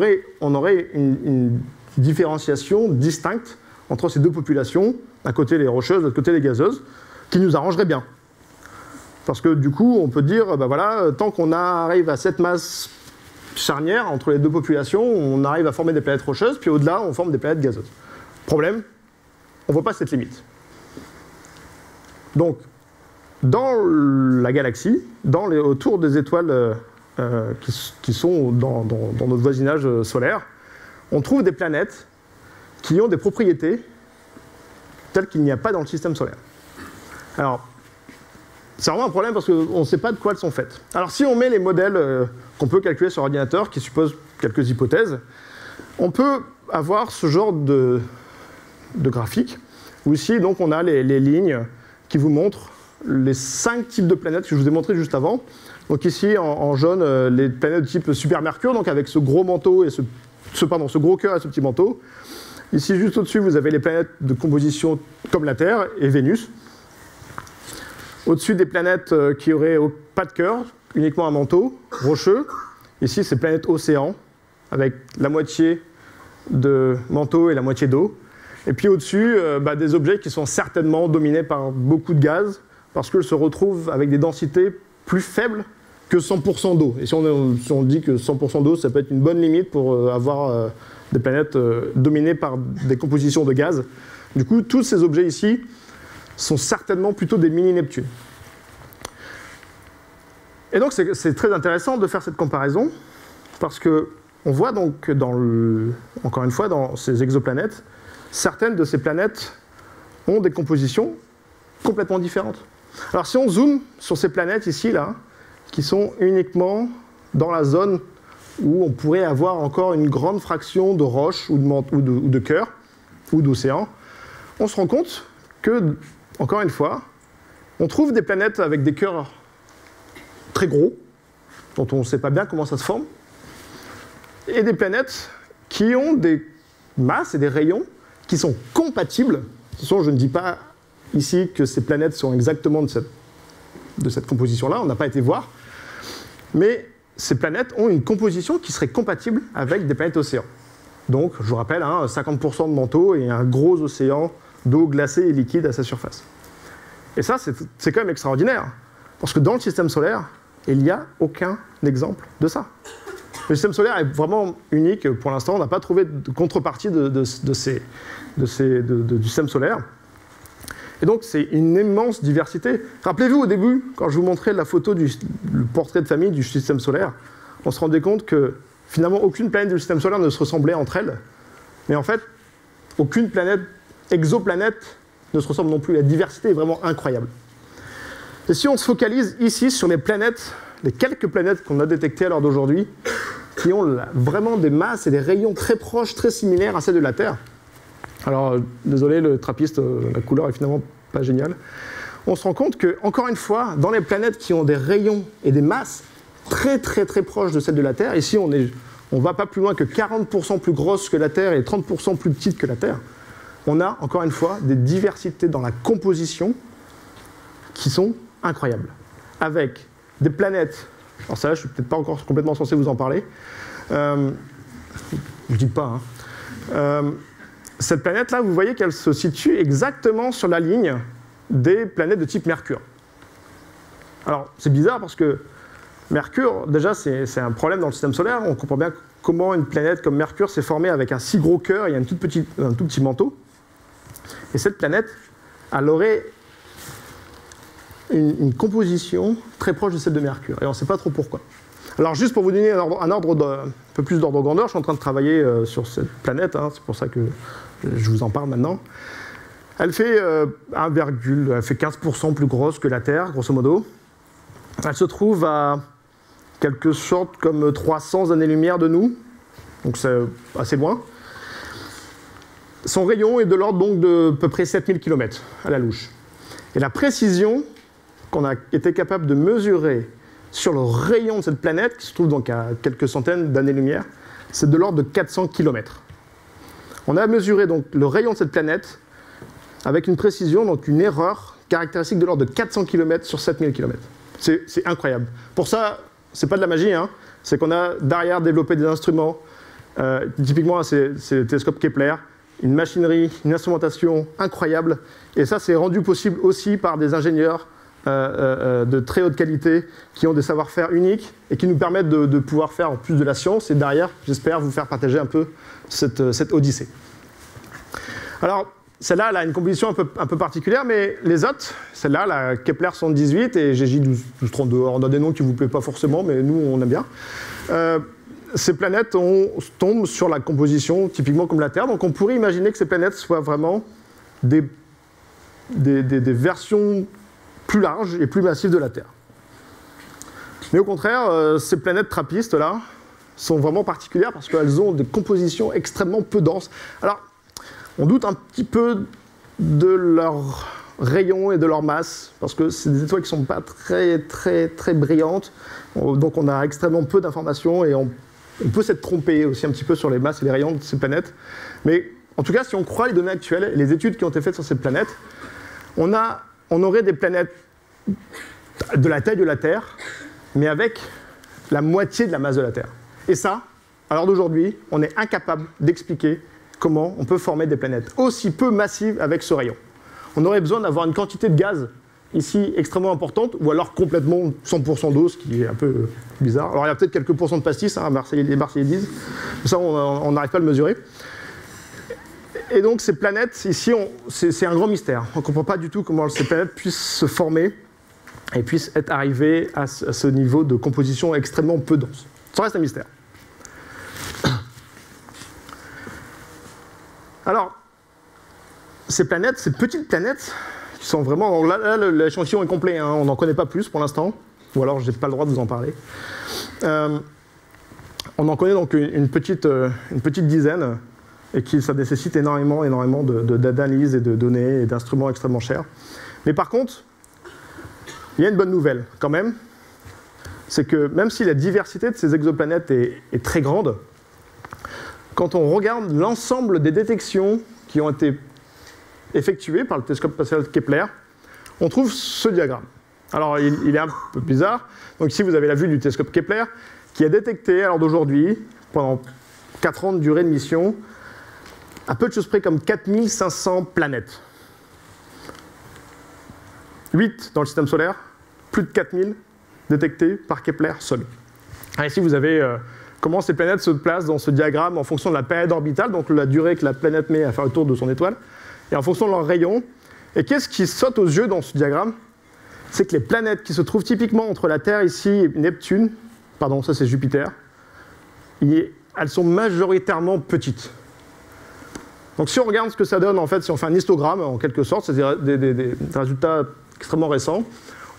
aurait une différenciation distincte entre ces deux populations, d'un côté les rocheuses, de l'autre côté les gazeuses, qui nous arrangerait bien. Parce que du coup, on peut dire, tant qu'on arrive à cette masse charnière entre les deux populations, on arrive à former des planètes rocheuses, puis au-delà, on forme des planètes gazeuses. Problème, on ne voit pas cette limite. Donc, dans la galaxie, autour des étoiles qui sont dans notre voisinage solaire, on trouve des planètes qui ont des propriétés telles qu'il n'y a pas dans le système solaire. Alors, c'est vraiment un problème parce qu'on ne sait pas de quoi elles sont faites. Alors, si on met les modèles qu'on peut calculer sur ordinateur, qui supposent quelques hypothèses, on peut avoir ce genre de graphique, où ici, donc, on a les lignes qui vous montrent les 5 types de planètes que je vous ai montré juste avant. Donc ici, en jaune, les planètes de type Super Mercure, donc avec ce gros manteau et ce gros cœur et ce petit manteau. Ici, juste au-dessus, vous avez les planètes de composition comme la Terre et Vénus. Au-dessus, des planètes qui auraient pas de cœur, uniquement un manteau rocheux. Ici, c'est planètes océans, avec la moitié de manteau et la moitié d'eau. Et puis au-dessus, des objets qui sont certainement dominés par beaucoup de gaz, parce qu'ils se retrouvent avec des densités plus faibles que 100% d'eau. Et si on dit que 100% d'eau, ça peut être une bonne limite pour avoir des planètes dominées par des compositions de gaz. Du coup, tous ces objets ici sont certainement plutôt des mini-Neptunes. Et donc, c'est très intéressant de faire cette comparaison, parce qu'on voit donc, encore une fois, dans ces exoplanètes, certaines de ces planètes ont des compositions complètement différentes. Alors, si on zoome sur ces planètes ici, là, qui sont uniquement dans la zone où on pourrait avoir encore une grande fraction de roches ou de cœurs ou d'océans, on se rend compte que, encore une fois, on trouve des planètes avec des cœurs très gros, dont on ne sait pas bien comment ça se forme, et des planètes qui ont des masses et des rayons qui sont compatibles. Je ne dis pas ici que ces planètes sont exactement de cette composition-là, on n'a pas été voir, mais ces planètes ont une composition qui serait compatible avec des planètes océans. Donc, je vous rappelle, 50% de manteau et un gros océan d'eau glacée et liquide à sa surface. Et ça, c'est quand même extraordinaire, parce que dans le système solaire, il n'y a aucun exemple de ça. Le système solaire est vraiment unique pour l'instant, on n'a pas trouvé de contrepartie du système solaire. Et donc, c'est une immense diversité. Rappelez-vous, au début, quand je vous montrais la photo le portrait de famille du système solaire, on se rendait compte que, finalement, aucune planète du système solaire ne se ressemblait entre elles. Mais en fait, aucune exoplanète ne se ressemble non plus. La diversité est vraiment incroyable. Et si on se focalise ici sur les planètes, les quelques planètes qu'on a détectées à l'heure d'aujourd'hui, qui ont vraiment des masses et des rayons très proches, très similaires à celles de la Terre. Alors, désolé, le trappiste, la couleur est finalement pas géniale. On se rend compte que, encore une fois, dans les planètes qui ont des rayons et des masses très très très proches de celles de la Terre, ici on ne va pas plus loin que 40% plus grosses que la Terre et 30% plus petites que la Terre, on a, encore une fois, des diversités dans la composition qui sont incroyables. Avec des planètes, alors ça, je ne suis peut-être pas encore complètement censé vous en parler, je ne dis pas, cette planète-là, vous voyez qu'elle se situe exactement sur la ligne des planètes de type Mercure. Alors, c'est bizarre parce que Mercure, déjà, c'est un problème dans le système solaire. On comprend bien comment une planète comme Mercure s'est formée avec un si gros cœur et un tout petit manteau. Et cette planète, elle aurait une composition très proche de celle de Mercure. Et on ne sait pas trop pourquoi. Alors juste pour vous donner un peu plus d'ordre de grandeur, je suis en train de travailler sur cette planète, hein, c'est pour ça que je vous en parle maintenant. Elle fait elle fait 15% plus grosse que la Terre, grosso modo. Elle se trouve à quelque sorte comme 300 années-lumière de nous, donc c'est assez loin. Son rayon est de l'ordre donc de à peu près 7000 km à la louche. Et la précision qu'on a été capable de mesurer sur le rayon de cette planète, qui se trouve donc à quelques centaines d'années-lumière, c'est de l'ordre de 400 km. On a mesuré donc le rayon de cette planète avec une précision, donc une erreur caractéristique de l'ordre de 400 km sur 7000 km. C'est incroyable. Pour ça, c'est pas de la magie, hein. C'est qu'on a derrière développé des instruments, typiquement c'est le télescope Kepler, une machinerie, une instrumentation incroyable, et ça c'est rendu possible aussi par des ingénieurs de très haute qualité qui ont des savoir-faire uniques et qui nous permettent de pouvoir faire en plus de la science et derrière, j'espère, vous faire partager un peu cette odyssée. Alors, celle-là, elle a une composition un peu particulière, mais les autres, celle-là, la Kepler 118 et GJ 1232, on a des noms qui ne vous plaisent pas forcément, mais nous, on aime bien. Ces planètes tombent sur la composition typiquement comme la Terre, donc on pourrait imaginer que ces planètes soient vraiment des versions plus larges et plus massives de la Terre. Mais au contraire, ces planètes trappistes-là sont vraiment particulières parce qu'elles ont des compositions extrêmement peu denses. Alors, on doute un petit peu de leur rayon et de leur masse, parce que c'est des étoiles qui ne sont pas très brillantes, donc on a extrêmement peu d'informations et on peut s'être trompé aussi un petit peu sur les masses et les rayons de ces planètes. Mais en tout cas, si on croit les données actuelles et les études qui ont été faites sur ces planètes, on aurait des planètes de la taille de la Terre, mais avec la moitié de la masse de la Terre. Et ça, à l'heure d'aujourd'hui, on est incapable d'expliquer comment on peut former des planètes aussi peu massives avec ce rayon. On aurait besoin d'avoir une quantité de gaz ici extrêmement importante, ou alors complètement 100% d'eau, ce qui est un peu bizarre. Alors il y a peut-être quelques pourcents de pastis, hein, les Marseillais disent, mais ça on n'arrive pas à le mesurer. Et donc ces planètes, ici, c'est un grand mystère. On ne comprend pas du tout comment ces planètes puissent se former et puissent être arrivées à ce niveau de composition extrêmement peu dense. Ça reste un mystère. Alors, ces planètes, ces petites planètes, qui sont vraiment... Là l'échantillon est complet, hein, on n'en connaît pas plus pour l'instant, ou alors je n'ai pas le droit de vous en parler. On en connaît donc une petite dizaine, et ça nécessite énormément d'analyses et de données et d'instruments extrêmement chers. Mais par contre, il y a une bonne nouvelle quand même, c'est que même si la diversité de ces exoplanètes est très grande, quand on regarde l'ensemble des détections qui ont été effectuées par le télescope spatial Kepler, on trouve ce diagramme. Alors, il est un peu bizarre. Donc ici, vous avez la vue du télescope Kepler, qui a détecté, à l'heure d'aujourd'hui, pendant 4 ans de durée de mission, à peu de choses près comme 4500 planètes. 8 dans le système solaire, plus de 4000 détectés par Kepler seul. Alors ici, vous avez comment ces planètes se placent dans ce diagramme en fonction de la période orbitale, donc la durée que la planète met à faire le tour de son étoile, et en fonction de leur rayon. Et qu'est-ce qui saute aux yeux dans ce diagramme? C'est que les planètes qui se trouvent typiquement entre la Terre ici et Neptune, pardon, ça c'est Jupiter, elles sont majoritairement petites. Donc si on regarde ce que ça donne, en fait, si on fait un histogramme, en quelque sorte, c'est des résultats extrêmement récents,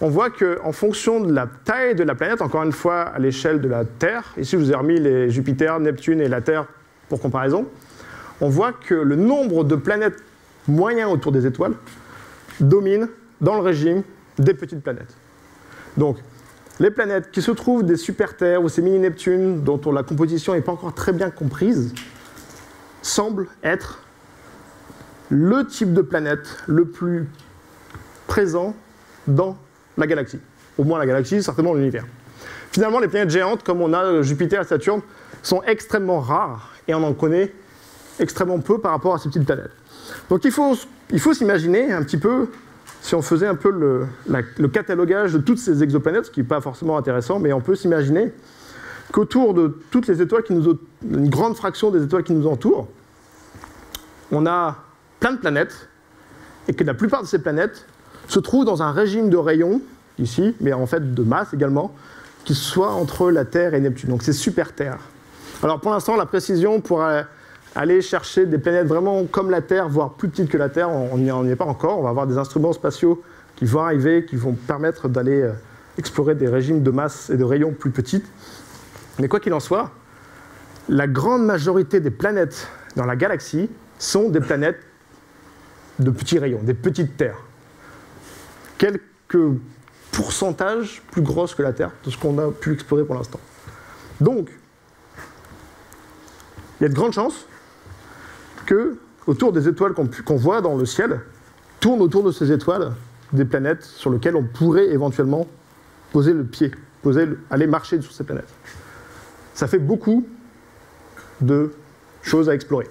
on voit qu'en fonction de la taille de la planète, encore une fois à l'échelle de la Terre, ici je vous ai remis les Jupiter, Neptune et la Terre pour comparaison, on voit que le nombre de planètes moyens autour des étoiles domine dans le régime des petites planètes. Donc, les planètes qui se trouvent des super-Terres ou ces mini-Neptunes dont la composition n'est pas encore très bien comprise, semblent être le type de planète le plus présent dans la galaxie. Au moins la galaxie, certainement l'univers. Finalement, les planètes géantes, comme on a Jupiter et Saturne, sont extrêmement rares et on en connaît extrêmement peu par rapport à ces petites planètes. Donc il faut s'imaginer un petit peu, si on faisait un peu le catalogage de toutes ces exoplanètes, ce qui n'est pas forcément intéressant, mais on peut s'imaginer qu'autour de toutes les étoiles une grande fraction des étoiles qui nous entourent, on a plein de planètes, et que la plupart de ces planètes se trouvent dans un régime de rayons, ici, mais en fait de masse également, qui soit entre la Terre et Neptune. Donc c'est super Terre. Alors pour l'instant, la précision pour aller chercher des planètes vraiment comme la Terre, voire plus petites que la Terre, on n'y est pas encore. On va avoir des instruments spatiaux qui vont arriver, qui vont permettre d'aller explorer des régimes de masse et de rayons plus petites. Mais quoi qu'il en soit, la grande majorité des planètes dans la galaxie sont des planètes de petits rayons, des petites terres. Quelques pourcentages plus grosses que la Terre, de ce qu'on a pu explorer pour l'instant. Donc, il y a de grandes chances que, autour des étoiles qu'on voit dans le ciel, tournent autour de ces étoiles des planètes sur lesquelles on pourrait éventuellement poser le pied, aller marcher sur ces planètes. Ça fait beaucoup de choses à explorer.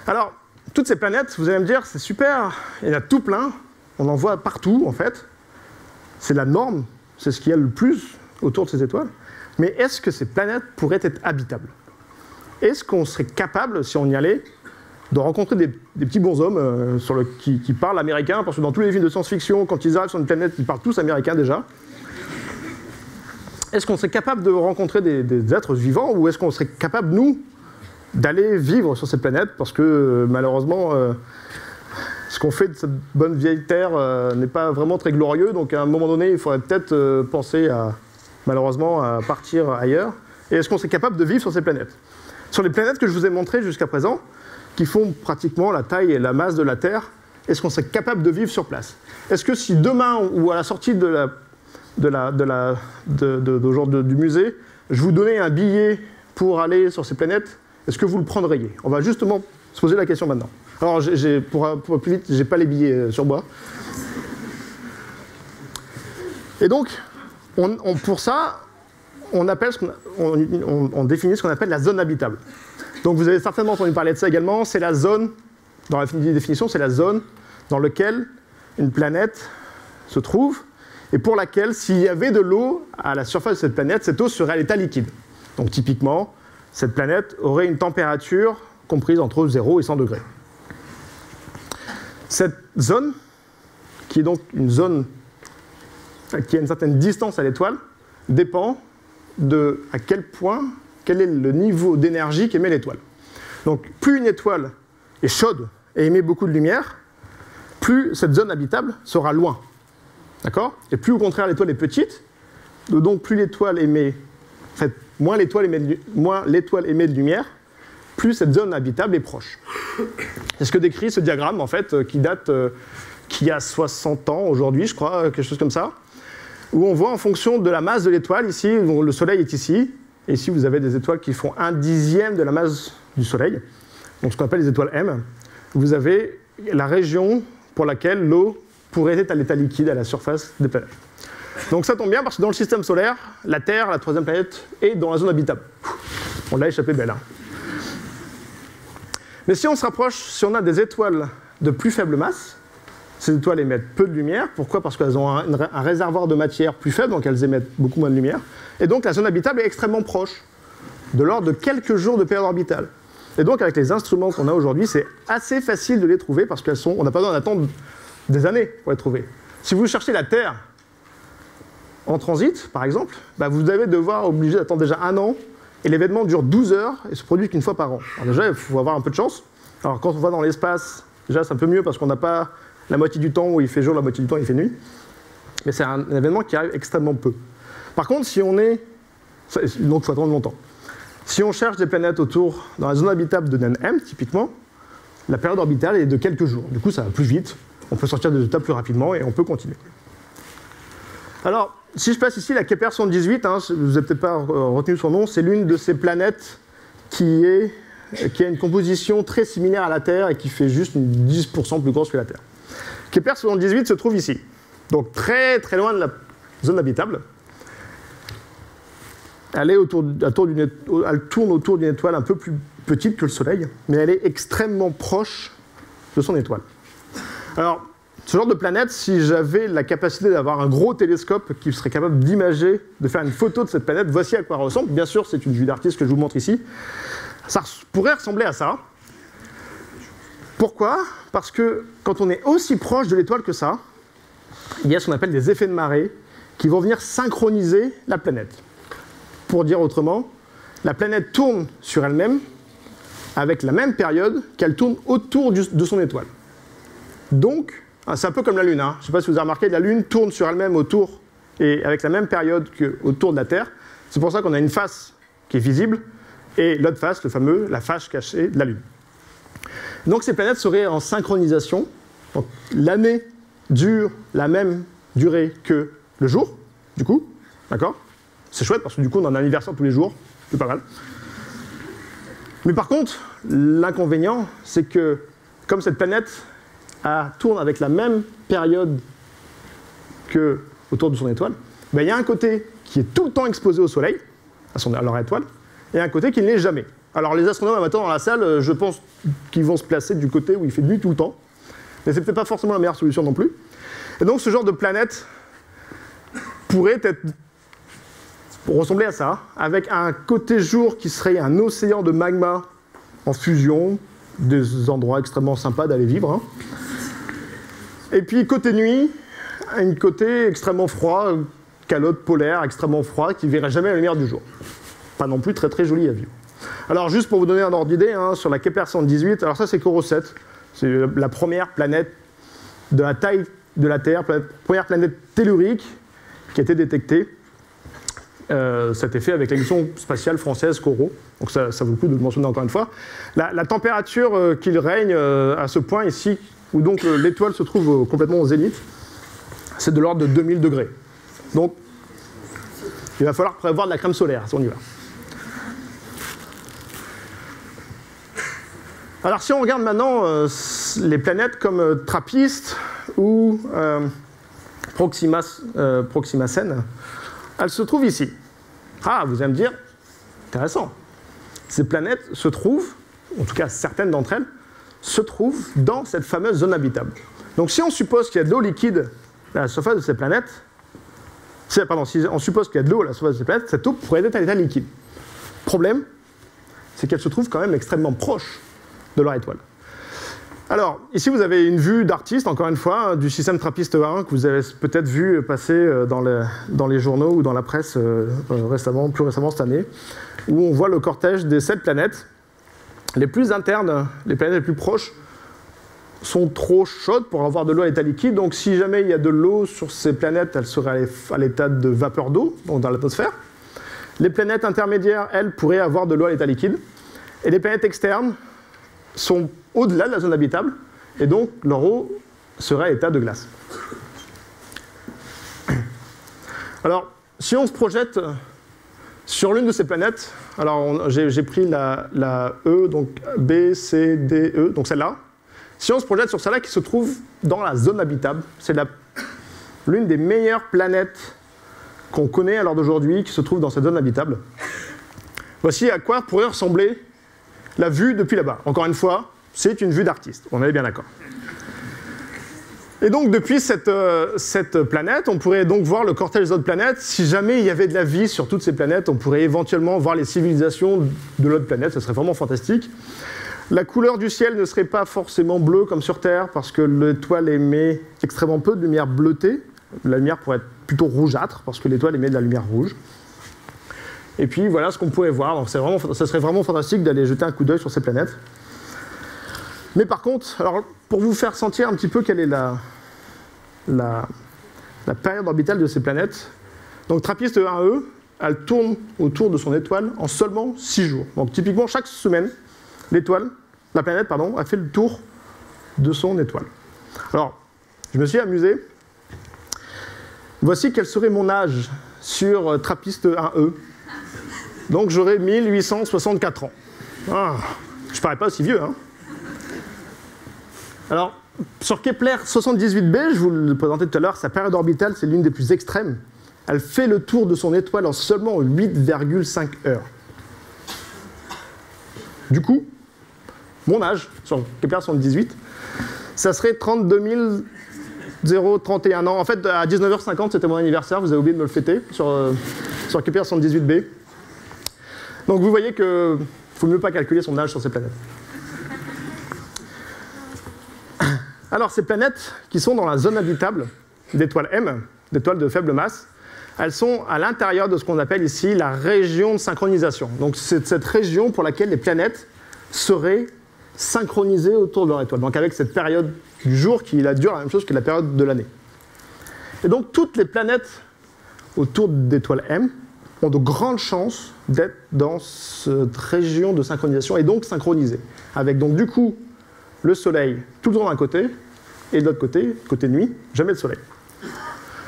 Alors, toutes ces planètes, vous allez me dire, c'est super, il y en a tout plein, on en voit partout en fait. C'est la norme, c'est ce qu'il y a le plus autour de ces étoiles. Mais est-ce que ces planètes pourraient être habitables? Est-ce qu'on serait capable, si on y allait, de rencontrer des petits bonshommes qui parlent américain? Parce que dans tous les films de science-fiction, quand ils arrivent sur une planète, ils parlent tous américain déjà. Est-ce qu'on serait capable de rencontrer des êtres vivants, ou est-ce qu'on serait capable, nous, d'aller vivre sur cette planète? Parce que malheureusement, ce qu'on fait de cette bonne vieille Terre n'est pas vraiment très glorieux. Donc à un moment donné, il faudrait peut-être penser malheureusement à partir ailleurs. Et est-ce qu'on serait capable de vivre sur ces planètes? Sur les planètes que je vous ai montrées jusqu'à présent, qui font pratiquement la taille et la masse de la Terre, est-ce qu'on serait capable de vivre sur place? Est-ce que si demain, ou à la sortie du musée, je vous donnais un billet pour aller sur ces planètes, est-ce que vous le prendriez? On va justement se poser la question maintenant. Alors, pour plus vite, je n'ai pas les billets sur moi. Et donc, pour ça, on définit ce qu'on appelle la zone habitable. Donc vous avez certainement entendu parler de ça également. C'est la zone, dans la définition, c'est la zone dans laquelle une planète se trouve et pour laquelle, s'il y avait de l'eau à la surface de cette planète, cette eau serait à l'état liquide. Donc typiquement, cette planète aurait une température comprise entre 0 et 100 degrés. Cette zone, qui est donc une zone qui a une certaine distance à l'étoile, dépend de à quel est le niveau d'énergie qu'émet l'étoile. Donc plus une étoile est chaude et émet beaucoup de lumière, plus cette zone habitable sera loin. D'accord? Et plus au contraire l'étoile est petite, donc plus l'étoile émet, en fait, moins l'étoile émet de lumière, plus cette zone habitable est proche. C'est ce que décrit ce diagramme en fait, qui date qui a 60 ans aujourd'hui, je crois, quelque chose comme ça, où on voit en fonction de la masse de l'étoile, ici, le Soleil est ici, et ici vous avez des étoiles qui font 1/10 de la masse du Soleil, donc ce qu'on appelle les étoiles M. Vous avez la région pour laquelle l'eau pourrait être à l'état liquide à la surface des planètes. Donc ça tombe bien parce que dans le système solaire, la Terre, la troisième planète, est dans la zone habitable. On l'a échappé belle. Hein. Mais si on se rapproche, si on a des étoiles de plus faible masse, ces étoiles émettent peu de lumière. Pourquoi? Parce qu'elles ont un réservoir de matière plus faible, donc elles émettent beaucoup moins de lumière. Et donc la zone habitable est extrêmement proche, de l'ordre de quelques jours de période orbitale. Et donc avec les instruments qu'on a aujourd'hui, c'est assez facile de les trouver parce qu'on n'a pas besoin d'attendre des années pour les trouver. Si vous cherchez la Terre en transit, par exemple, vous allez devoir obligé d'attendre déjà 1 an, et l'événement dure 12 heures et se produit qu'une fois par an. Alors déjà, il faut avoir un peu de chance. Alors quand on va dans l'espace, déjà c'est un peu mieux parce qu'on n'a pas la moitié du temps où il fait jour, la moitié du temps où il fait nuit. Mais c'est un événement qui arrive extrêmement peu. Par contre, si on est... Donc il faut attendre longtemps. Si on cherche des planètes dans la zone habitable de naine M, typiquement, la période orbitale est de quelques jours. Du coup, ça va plus vite, on peut sortir des résultats plus rapidement et on peut continuer. Alors, si je passe ici, la Kepler 78, vous n'avez peut-être pas retenu son nom, c'est l'une de ces planètes qui a une composition très similaire à la Terre et qui fait juste 10% plus grosse que la Terre. Kepler 78 se trouve ici, donc très très loin de la zone habitable. Elle tourne autour d'une étoile un peu plus petite que le Soleil, mais elle est extrêmement proche de son étoile. Alors, Ce genre de planète, si j'avais la capacité d'avoir un gros télescope qui serait capable d'imager, de faire une photo de cette planète, voici à quoi elle ressemble. Bien sûr, c'est une vue d'artiste que je vous montre ici. Ça pourrait ressembler à ça. Pourquoi? Parce que quand on est aussi proche de l'étoile que ça, il y a ce qu'on appelle des effets de marée qui vont venir synchroniser la planète. Pour dire autrement, la planète tourne sur elle-même avec la même période qu'elle tourne autour de son étoile. Donc, c'est un peu comme la Lune. Je ne sais pas si vous avez remarqué, la Lune tourne sur elle-même autour et avec la même période qu'autour de la Terre. C'est pour ça qu'on a une face qui est visible et l'autre face, la face cachée de la Lune. Donc ces planètes seraient en synchronisation. L'année dure la même durée que le jour, du coup. D'accord? C'est chouette parce que du coup on a un anniversaire tous les jours. C'est pas mal. Mais par contre, l'inconvénient, c'est que comme cette planète tourne avec la même période autour de son étoile, il y a un côté qui est tout le temps exposé au Soleil, à leur étoile, et un côté qui ne l'est jamais. Alors les astronomes maintenant dans la salle, je pense qu'ils vont se placer du côté où il fait nuit tout le temps, mais c'est peut-être pas forcément la meilleure solution non plus. Et donc ce genre de planète pourrait ressembler à ça, avec un côté jour qui serait un océan de magma en fusion, des endroits extrêmement sympas d'aller vivre. Et puis côté nuit, un côté extrêmement froid, calotte polaire extrêmement froid qui ne verrait jamais la lumière du jour. Pas non plus très très joli à vivre. Alors juste pour vous donner un ordre d'idée, sur la Kepler 118, alors ça c'est Corot 7, c'est la première planète de la taille de la Terre, première planète tellurique qui a été détectée. Ça a été fait avec la mission spatiale française Corot, donc ça vaut le coup de le mentionner encore une fois. La température qu'il règne à ce point ici, où donc l'étoile se trouve complètement au zénith, c'est de l'ordre de 2000 degrés. Donc il va falloir prévoir de la crème solaire, si on y va. Alors si on regarde maintenant les planètes comme TRAPPIST ou Proxima-Centaure, elles se trouvent ici. Ah, vous allez me dire, intéressant. Ces planètes se trouvent, en tout cas certaines d'entre elles, se trouvent dans cette fameuse zone habitable. Donc si on suppose qu'il y a de l'eau liquide à la surface de ces planètes, si on suppose qu'il y a de l'eau à la surface de ces planètes, cette eau pourrait être à l'état liquide. Problème, c'est qu'elle se trouve quand même extrêmement proche de leur étoile. Alors, ici vous avez une vue d'artiste, encore une fois, du système TRAPPIST-1 que vous avez peut-être vu passer dans les journaux ou dans la presse plus récemment cette année, où on voit le cortège des 7 planètes. Les plus internes, les planètes les plus proches, sont trop chaudes pour avoir de l'eau à l'état liquide, donc si jamais il y a de l'eau sur ces planètes, elles seraient à l'état de vapeur d'eau, donc dans l'atmosphère. Les planètes intermédiaires, elles, pourraient avoir de l'eau à l'état liquide. Et les planètes externes sont au-delà de la zone habitable, et donc leur eau serait à l'état de glace. Alors, si on se projette sur l'une de ces planètes, alors j'ai pris la E, donc B, C, D, E, donc celle-là. Si on se projette sur celle-là qui se trouve dans la zone habitable, c'est l'une des meilleures planètes qu'on connaît à l'heure d'aujourd'hui qui se trouve dans cette zone habitable. Voici à quoi pourrait ressembler la vue depuis là-bas. Encore une fois, c'est une vue d'artiste, on est bien d'accord. Et donc depuis cette planète, on pourrait donc voir le cortège des autres planètes. Si jamais il y avait de la vie sur toutes ces planètes, on pourrait éventuellement voir les civilisations de l'autre planète, ce serait vraiment fantastique. La couleur du ciel ne serait pas forcément bleue comme sur Terre, parce que l'étoile émet extrêmement peu de lumière bleutée. La lumière pourrait être plutôt rougeâtre, parce que l'étoile émet de la lumière rouge. Et puis voilà ce qu'on pourrait voir. Donc ça serait vraiment fantastique d'aller jeter un coup d'œil sur ces planètes. Mais par contre, alors, pour vous faire sentir un petit peu quelle est la période orbitale de ces planètes, donc TRAPPIST 1e, elle tourne autour de son étoile en seulement 6 jours. Donc typiquement, chaque semaine, la planète, a fait le tour de son étoile. Alors, je me suis amusé. Voici quel serait mon âge sur TRAPPIST 1e. Donc j'aurais 1864 ans. Ah, je ne parais pas aussi vieux, hein. Alors, sur Kepler 78b, je vous le présentais tout à l'heure, sa période orbitale, c'est l'une des plus extrêmes. Elle fait le tour de son étoile en seulement 8,5 heures. Du coup, mon âge, sur Kepler 78, ça serait 32 31 ans. En fait, à 19h50, c'était mon anniversaire. Vous avez oublié de me le fêter sur Kepler 78b. Donc vous voyez qu'il ne faut mieux pas calculer son âge sur ces planètes. Alors ces planètes qui sont dans la zone habitable d'étoiles M, d'étoiles de faible masse, elles sont à l'intérieur de ce qu'on appelle ici la région de synchronisation. Donc c'est cette région pour laquelle les planètes seraient synchronisées autour de leur étoile. Donc avec cette période du jour qui dure la même chose que la période de l'année. Et donc toutes les planètes autour d'étoiles M ont de grandes chances d'être dans cette région de synchronisation et donc synchronisées. Avec donc du coup le Soleil tout le temps d'un côté et de l'autre côté, côté nuit, jamais le Soleil.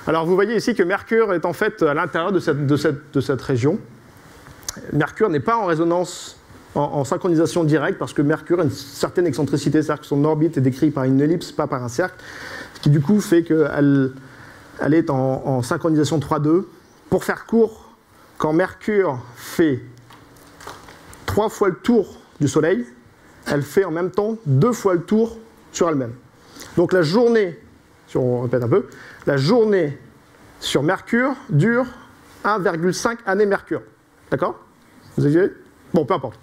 Alors vous voyez ici que Mercure est en fait à l'intérieur de cette région. Mercure n'est pas en résonance, en synchronisation directe, parce que Mercure a une certaine excentricité, c'est-à-dire que son orbite est décrite par une ellipse, pas par un cercle, ce qui du coup fait qu'elle est en synchronisation 3-2. Pour faire court, quand Mercure fait 3 fois le tour du Soleil, elle fait en même temps 2 fois le tour sur elle-même. Donc la journée, si on répète un peu, la journée sur Mercure dure 1,5 années Mercure. D'accord? Vous avez? Bon, peu importe.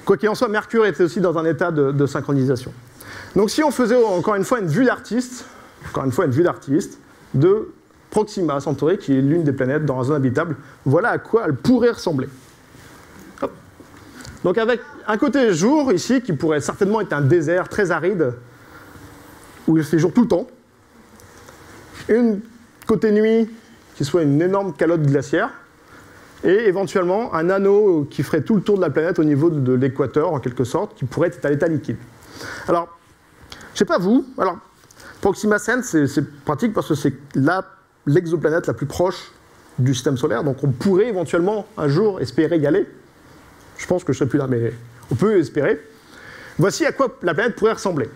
Quoi qu'il en soit, Mercure était aussi dans un état de synchronisation. Donc si on faisait encore une fois une vue d'artiste, de Proxima Centauri, qui est l'une des planètes dans la zone habitable, voilà à quoi elle pourrait ressembler. Hop. Donc avec un côté jour ici, qui pourrait certainement être un désert très aride, où il fait jour tout le temps, une côté nuit, qui soit une énorme calotte glaciaire, et éventuellement un anneau qui ferait tout le tour de la planète au niveau de l'équateur, en quelque sorte, qui pourrait être à l'état liquide. Alors, je ne sais pas vous, alors Proxima Centauri, c'est pratique parce que c'est l'exoplanète la plus proche du système solaire, donc on pourrait éventuellement un jour espérer y aller. Je pense que je ne serai plus là, mais on peut espérer. Voici à quoi la planète pourrait ressembler.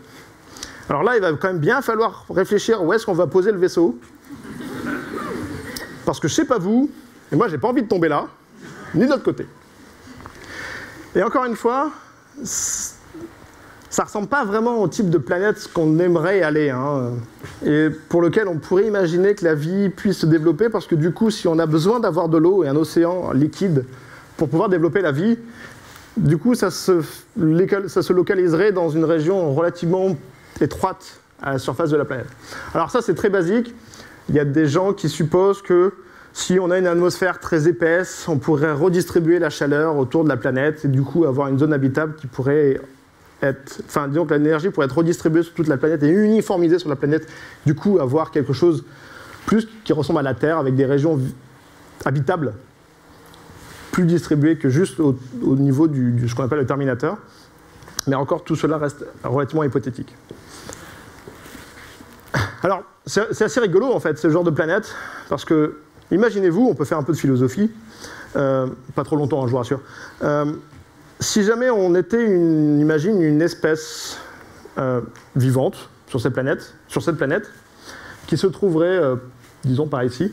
Alors là, il va quand même bien falloir réfléchir où est-ce qu'on va poser le vaisseau. Parce que je ne sais pas vous, et moi, j'ai pas envie de tomber là, ni de l'autre côté. Et encore une fois, ça ressemble pas vraiment au type de planète qu'on aimerait aller, hein, et pour lequel on pourrait imaginer que la vie puisse se développer, parce que du coup, si on a besoin d'avoir de l'eau et un océan liquide pour pouvoir développer la vie, du coup, ça se localiserait dans une région relativement étroite à la surface de la planète. Alors ça, c'est très basique. Il y a des gens qui supposent que si on a une atmosphère très épaisse, on pourrait redistribuer la chaleur autour de la planète et du coup avoir une zone habitable qui pourrait être... Enfin, disons que l'énergie pourrait être redistribuée sur toute la planète et uniformisée sur la planète. Du coup, avoir quelque chose plus qui ressemble à la Terre avec des régions habitables plus distribuées que juste au niveau de ce qu'on appelle le Terminateur. Mais encore, tout cela reste relativement hypothétique. Alors, c'est assez rigolo, en fait, ce genre de planète, parce que, imaginez-vous, on peut faire un peu de philosophie, pas trop longtemps, hein, je vous rassure. Si jamais on était, imagine, une espèce vivante sur cette planète, qui se trouverait, disons par ici,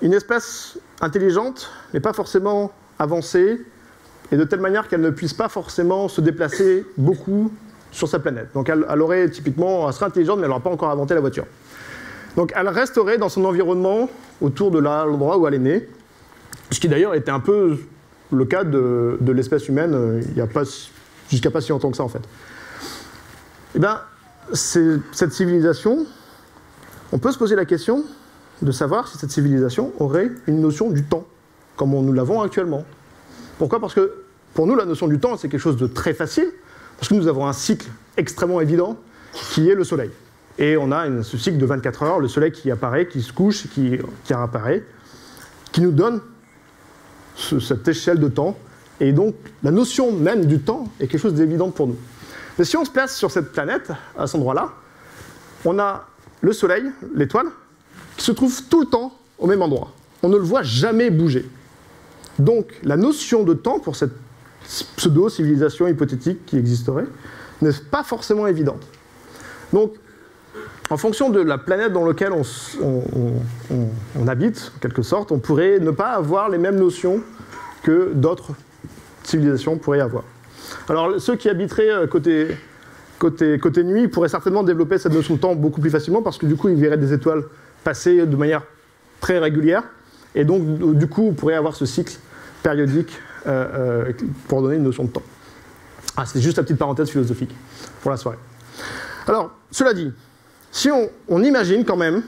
une espèce intelligente, mais pas forcément avancée, et de telle manière qu'elle ne puisse pas forcément se déplacer beaucoup sur sa planète. Donc elle aurait typiquement, elle serait intelligente, mais elle n'aura pas encore inventé la voiture. Donc elle resterait dans son environnement autour de l'endroit où elle est née, ce qui d'ailleurs était un peu le cas de l'espèce humaine jusqu'à pas si longtemps que ça en fait. Et bien, cette civilisation, on peut se poser la question de savoir si cette civilisation aurait une notion du temps, comme nous l'avons actuellement. Pourquoi? Parce que pour nous, la notion du temps, c'est quelque chose de très facile, parce que nous avons un cycle extrêmement évident qui est le Soleil. Et on a ce cycle de 24 heures, le Soleil qui apparaît, qui se couche, qui réapparaît, qui nous donne cette échelle de temps. Et donc, la notion même du temps est quelque chose d'évident pour nous. Mais si on se place sur cette planète, à cet endroit-là, on a le Soleil, l'étoile, qui se trouve tout le temps au même endroit. On ne le voit jamais bouger. Donc, la notion de temps pour cette pseudo-civilisation hypothétique qui existerait n'est pas forcément évidente. Donc, en fonction de la planète dans laquelle on habite, en quelque sorte, on pourrait ne pas avoir les mêmes notions que d'autres civilisations pourraient avoir. Alors, ceux qui habiteraient côté Côté nuit, il pourrait certainement développer cette notion de temps beaucoup plus facilement parce que du coup, il verrait des étoiles passer de manière très régulière. Et donc, du coup, on pourrait avoir ce cycle périodique pour donner une notion de temps. Ah, c'est juste la petite parenthèse philosophique pour la soirée. Alors, cela dit, si on imagine quand même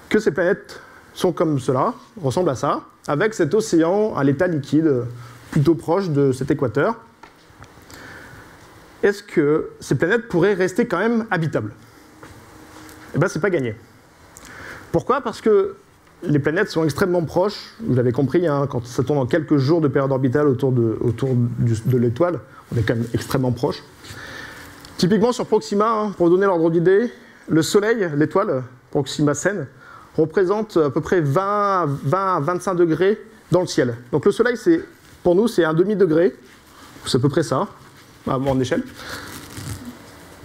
que ces planètes sont comme cela, ressemblent à ça, avec cet océan à l'état liquide plutôt proche de cet équateur, est-ce que ces planètes pourraient rester quand même habitables? Eh bien, c'est pas gagné. Pourquoi? Parce que les planètes sont extrêmement proches, vous l'avez compris, hein, quand ça tourne en quelques jours de période orbitale autour de l'étoile, on est quand même extrêmement proche. Typiquement sur Proxima, hein, pour vous donner l'ordre d'idée, le Soleil, l'étoile Proxima Cen, représente à peu près 20 à 25 degrés dans le ciel. Donc le Soleil, pour nous, c'est un demi-degré, c'est à peu près ça, à mon échelle.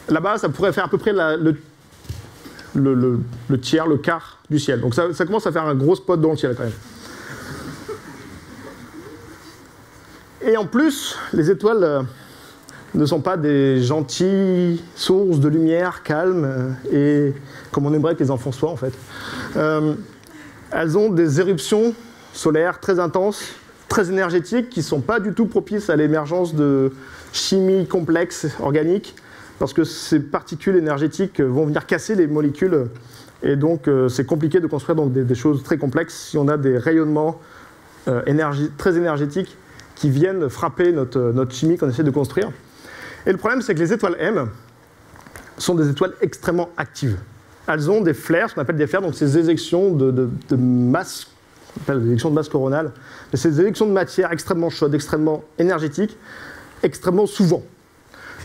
Là-bas, ça pourrait faire à peu près le tiers, le quart du ciel. Donc ça commence à faire un gros spot dans le ciel quand même. Et en plus, les étoiles ne sont pas des gentilles sources de lumière calmes et comme on aimerait que les enfants soient en fait. Elles ont des éruptions solaires très intenses, très énergétiques, qui ne sont pas du tout propices à l'émergence de chimie complexe, organique, parce que ces particules énergétiques vont venir casser les molécules, et donc c'est compliqué de construire donc, des choses très complexes si on a des rayonnements très énergétiques qui viennent frapper notre chimie qu'on essaie de construire. Et le problème, c'est que les étoiles M sont des étoiles extrêmement actives. Elles ont des flares, ce qu'on appelle des flares, donc ces éjections de masse, on appelle des éjections de masse coronale, mais ces éjections de matière extrêmement chaudes, extrêmement énergétiques, extrêmement souvent.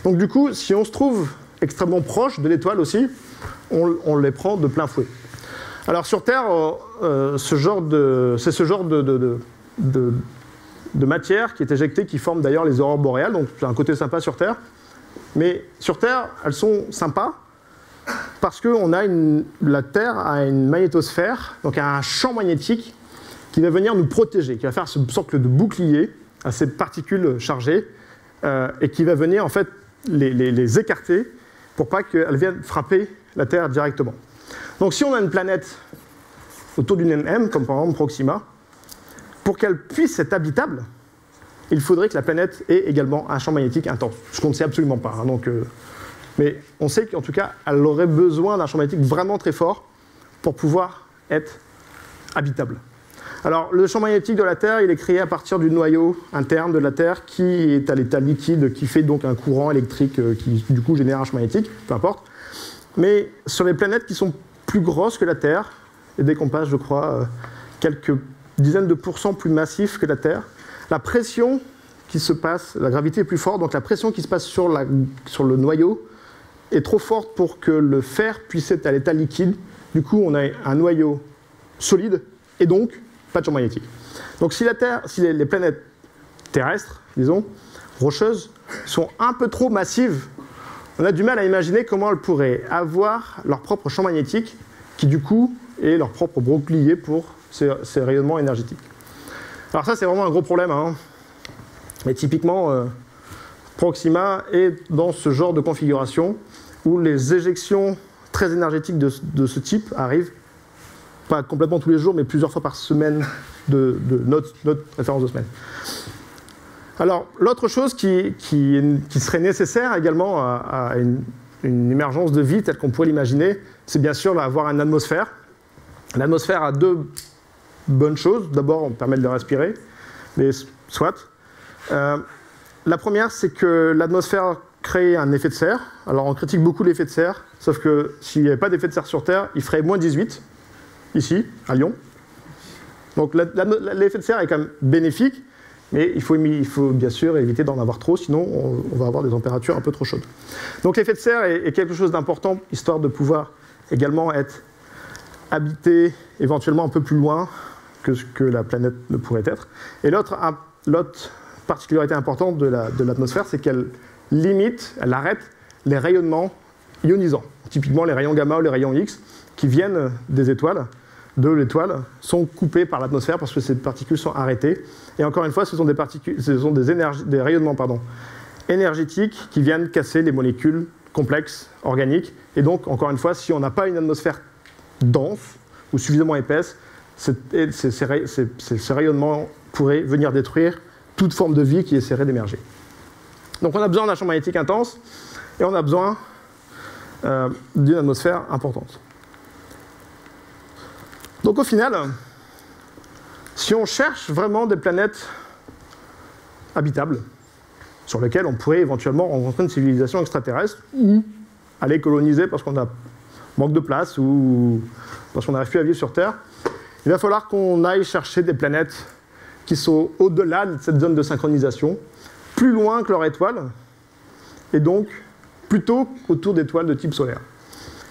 Donc du coup, si on se trouve extrêmement proche de l'étoile aussi, on les prend de plein fouet. Alors sur Terre, c'est ce genre de matière qui est éjectée, qui forme d'ailleurs les aurores boréales, donc c'est un côté sympa sur Terre. Mais sur Terre, elles sont sympas parce que la Terre a une magnétosphère, donc un champ magnétique qui va venir nous protéger, qui va faire ce sorte de bouclier à ces particules chargées et qui va venir en fait les écarter pour pas qu'elles viennent frapper la Terre directement. Donc si on a une planète autour d'une M, comme par exemple Proxima, pour qu'elle puisse être habitable, il faudrait que la planète ait également un champ magnétique intense. Ce qu'on ne sait absolument pas. Hein, mais on sait qu'en tout cas, elle aurait besoin d'un champ magnétique vraiment très fort pour pouvoir être habitable. Alors, le champ magnétique de la Terre, il est créé à partir du noyau interne de la Terre qui est à l'état liquide, qui fait donc un courant électrique qui, du coup, génère un champ magnétique, peu importe. Mais sur les planètes qui sont plus grosses que la Terre, et dès qu'on passe, je crois, quelques dizaines de pourcents plus massifs que la Terre, la pression qui se passe, la gravité est plus forte, donc la pression qui se passe sur le noyau est trop forte pour que le fer puisse être à l'état liquide. Du coup, on a un noyau solide et donc pas de champ magnétique. Donc si les planètes terrestres, disons, rocheuses, sont un peu trop massives, on a du mal à imaginer comment elles pourraient avoir leur propre champ magnétique qui du coup est leur propre bouclier pour ces rayonnements énergétiques. Alors ça, c'est vraiment un gros problème. Hein. Mais typiquement, Proxima est dans ce genre de configuration où les éjections très énergétiques de ce type arrivent, pas complètement tous les jours, mais plusieurs fois par semaine de notre référence de semaine. Alors, l'autre chose qui serait nécessaire également à une émergence de vie telle qu'on pourrait l'imaginer, c'est bien sûr d'avoir une atmosphère. L'atmosphère a deux bonnes choses. D'abord, on permet de respirer, mais soit. La première, c'est que l'atmosphère crée un effet de serre. Alors, on critique beaucoup l'effet de serre, sauf que s'il n'y avait pas d'effet de serre sur Terre, il ferait moins 18, ici, à Lyon. Donc, l'effet de serre est quand même bénéfique, mais il faut bien sûr éviter d'en avoir trop, sinon on va avoir des températures un peu trop chaudes. Donc, l'effet de serre est quelque chose d'important, histoire de pouvoir également être habité éventuellement un peu plus loin que ce que la planète ne pourrait être. Et l'autre particularité importante de l'atmosphère, c'est qu'elle limite, elle arrête les rayonnements ionisants. Typiquement, les rayons gamma ou les rayons X qui viennent des étoiles, de l'étoile, sont coupés par l'atmosphère parce que ces particules sont arrêtées. Et encore une fois, ce sont des rayonnements énergétiques qui viennent casser les molécules complexes, organiques. Et donc, encore une fois, si on n'a pas une atmosphère dense ou suffisamment épaisse, ces rayonnements pourraient venir détruire toute forme de vie qui essaierait d'émerger. Donc on a besoin d'un champ magnétique intense et on a besoin d'une atmosphère importante. Donc au final, si on cherche vraiment des planètes habitables, sur lesquelles on pourrait éventuellement rencontrer une civilisation extraterrestre, ou aller coloniser parce qu'on a manque de place ou parce qu'on n'arrive plus à vivre sur Terre, il va falloir qu'on aille chercher des planètes qui sont au-delà de cette zone de synchronisation, plus loin que leur étoile, et donc plutôt autour d'étoiles de type solaire.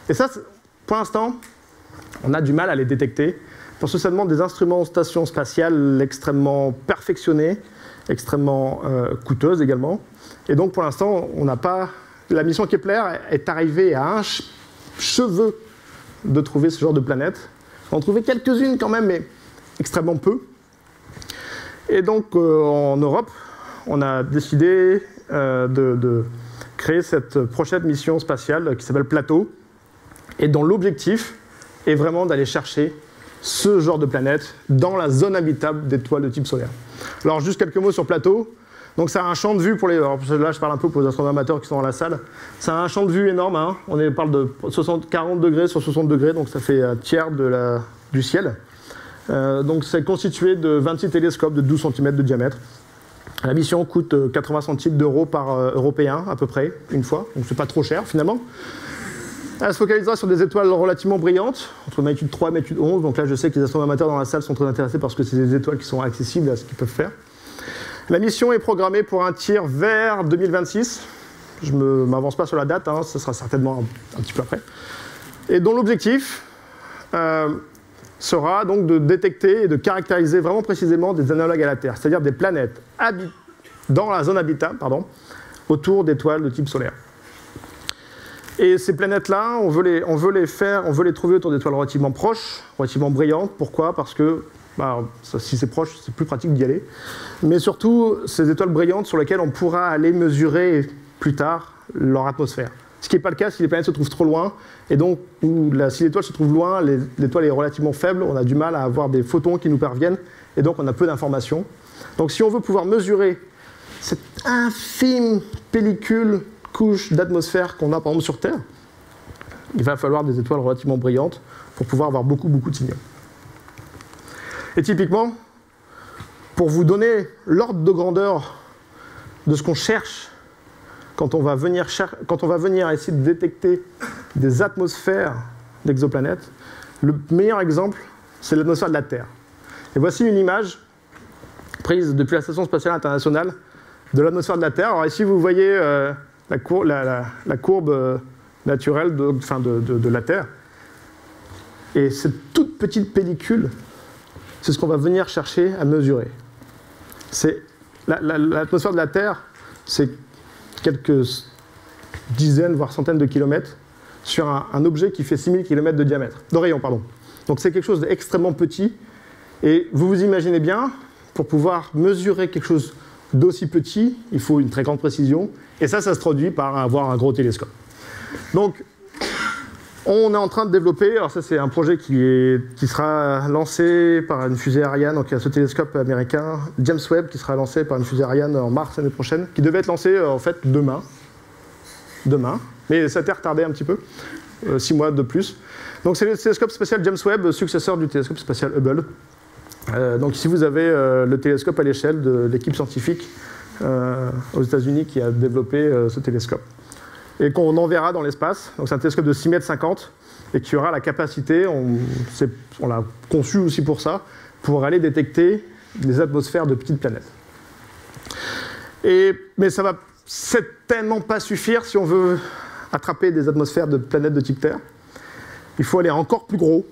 Et ça, pour l'instant, on a du mal à les détecter, parce que ça demande des instruments stations spatiales extrêmement perfectionnés, extrêmement coûteuses également. Et donc pour l'instant, on n'a pas... La mission Kepler est arrivée à un cheveu de trouver ce genre de planète. On en trouvait quelques-unes quand même, mais extrêmement peu. Et donc en Europe, on a décidé de créer cette prochaine mission spatiale qui s'appelle Plateau, et dont l'objectif est vraiment d'aller chercher ce genre de planète dans la zone habitable d'étoiles de type solaire. Alors juste quelques mots sur Plateau. Donc ça a un champ de vue pour les... Alors là je parle un peu pour les astronomes amateurs qui sont dans la salle. Ça a un champ de vue énorme, hein. On parle de 40 degrés sur 60 degrés, donc ça fait un tiers du ciel. Donc c'est constitué de 26 télescopes de 12 cm de diamètre. La mission coûte 80 centimes d'euros par européen à peu près, une fois, donc c'est pas trop cher finalement. Elle se focalisera sur des étoiles relativement brillantes, entre magnitude 3 et magnitude 11, donc là je sais que les astronomes amateurs dans la salle sont très intéressés parce que c'est des étoiles qui sont accessibles à ce qu'ils peuvent faire. La mission est programmée pour un tir vers 2026, je ne m'avance pas sur la date, hein, ce sera certainement un petit peu après, et dont l'objectif sera donc de détecter et de caractériser vraiment précisément des analogues à la Terre, c'est-à-dire des planètes dans la zone habitable, autour d'étoiles de type solaire. Et ces planètes-là, on veut les trouver autour d'étoiles relativement proches, relativement brillantes. Pourquoi? Parce que si c'est proche, c'est plus pratique d'y aller. Mais surtout, ces étoiles brillantes sur lesquelles on pourra aller mesurer plus tard leur atmosphère. Ce qui n'est pas le cas si les planètes se trouvent trop loin. Et donc, si l'étoile se trouve loin, l'étoile est relativement faible, on a du mal à avoir des photons qui nous parviennent. Et donc, on a peu d'informations. Donc, si on veut pouvoir mesurer cette infime pellicule, couche d'atmosphère qu'on a par exemple sur Terre, il va falloir des étoiles relativement brillantes pour pouvoir avoir beaucoup de signaux. Et typiquement, pour vous donner l'ordre de grandeur de ce qu'on cherche quand on va venir essayer de détecter des atmosphères d'exoplanètes, le meilleur exemple, c'est l'atmosphère de la Terre. Et voici une image prise depuis la Station spatiale internationale de l'atmosphère de la Terre. Alors ici, vous voyez la courbe naturelle de la Terre. Et cette toute petite pellicule, c'est ce qu'on va venir chercher à mesurer. L'atmosphère de la Terre, c'est quelques dizaines, voire centaines de kilomètres sur un objet qui fait 6000 km de rayon. Donc c'est quelque chose d'extrêmement petit. Et vous vous imaginez bien, pour pouvoir mesurer quelque chose d'aussi petit, il faut une très grande précision. Et ça se traduit par avoir un gros télescope. Donc, on est en train de développer, alors ça c'est un projet qui sera lancé par une fusée Ariane, donc il y a ce télescope américain, James Webb, qui sera lancé par une fusée Ariane en mars l'année prochaine, qui devait être lancé en fait demain, mais ça a été retardé un petit peu, 6 mois de plus. Donc c'est le télescope spatial James Webb, successeur du télescope spatial Hubble. Donc ici vous avez le télescope à l'échelle de l'équipe scientifique aux États-Unis qui a développé ce télescope. Et qu'on enverra dans l'espace. Donc c'est un télescope de 6,50 m et qui aura la capacité, on l'a conçu aussi pour ça, pour aller détecter des atmosphères de petites planètes. Mais ça va certainement pas suffire si on veut attraper des atmosphères de planètes de type Terre. Il faut aller encore plus gros.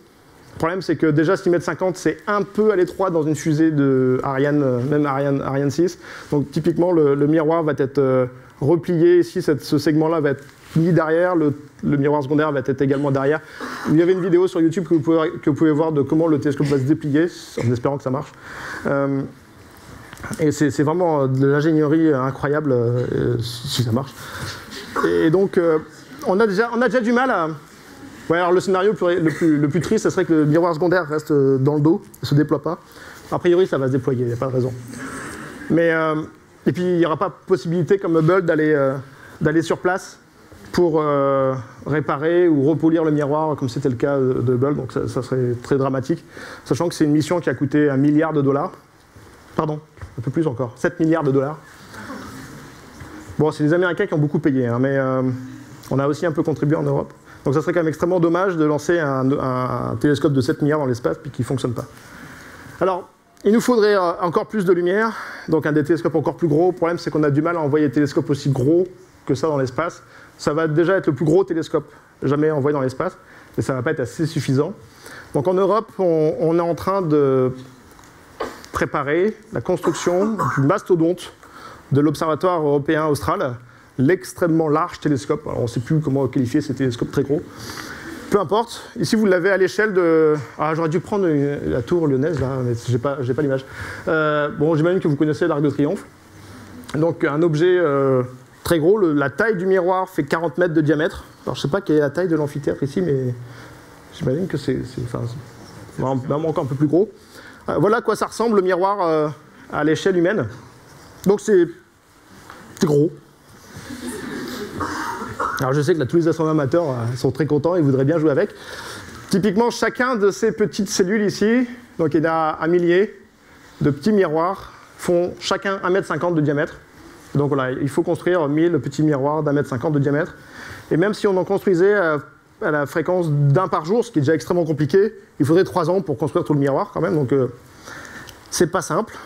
Le problème, c'est que déjà 6,50 m, c'est un peu à l'étroit dans une fusée de Ariane, même Ariane 6. Donc typiquement, le miroir va être replié. Ici, ce segment-là va être mis derrière. Le miroir secondaire va être également derrière. Il y avait une vidéo sur YouTube que vous pouvez voir de comment le télescope va se déplier, en espérant que ça marche. Et c'est vraiment de l'ingénierie incroyable, si ça marche. Et donc, on a déjà du mal à... Ouais, alors le scénario le plus triste, ce serait que le miroir secondaire reste dans le dos, ne se déploie pas. A priori, ça va se déployer, il n'y a pas de raison. Mais, et puis, il n'y aura pas possibilité, comme Hubble, d'aller sur place pour réparer ou repolir le miroir, comme c'était le cas de Hubble. Donc ça serait très dramatique, sachant que c'est une mission qui a coûté $1 milliard. Pardon, un peu plus encore, 7 milliards $. Bon, c'est les Américains qui ont beaucoup payé, hein, mais on a aussi un peu contribué en Europe. Donc ça serait quand même extrêmement dommage de lancer un télescope de 7 milliards dans l'espace puis qui ne fonctionne pas. Alors, il nous faudrait encore plus de lumière, donc un des télescopes encore plus gros. Le problème, c'est qu'on a du mal à envoyer des télescopes aussi gros que ça dans l'espace. Ça va déjà être le plus gros télescope jamais envoyé dans l'espace, mais ça ne va pas être assez suffisant. Donc en Europe, on est en train de préparer la construction du mastodonte de l'Observatoire européen austral, l'extrêmement large télescope. Alors on ne sait plus comment qualifier ces télescopes très gros. Peu importe. Ici, vous l'avez à l'échelle de... Ah, j'aurais dû prendre la tour lyonnaise, là, mais j'ai pas l'image. Bon, j'imagine que vous connaissez l'Arc de Triomphe. Donc, un objet très gros. La taille du miroir fait 40 mètres de diamètre. Alors, je ne sais pas quelle est la taille de l'amphithéâtre ici, mais j'imagine que c'est vraiment encore un peu plus gros. Voilà à quoi ça ressemble, le miroir à l'échelle humaine. Donc, c'est gros. Alors je sais que là, tous les astronomes amateurs sont très contents, ils voudraient bien jouer avec. Typiquement, chacun de ces petites cellules ici, donc il y a un millier de petits miroirs, font chacun 1,50 m de diamètre. Donc voilà, il faut construire 1000 petits miroirs d'1,50 m de diamètre. Et même si on en construisait à la fréquence d'un par jour, ce qui est déjà extrêmement compliqué, il faudrait 3 ans pour construire tout le miroir quand même, donc c'est pas simple.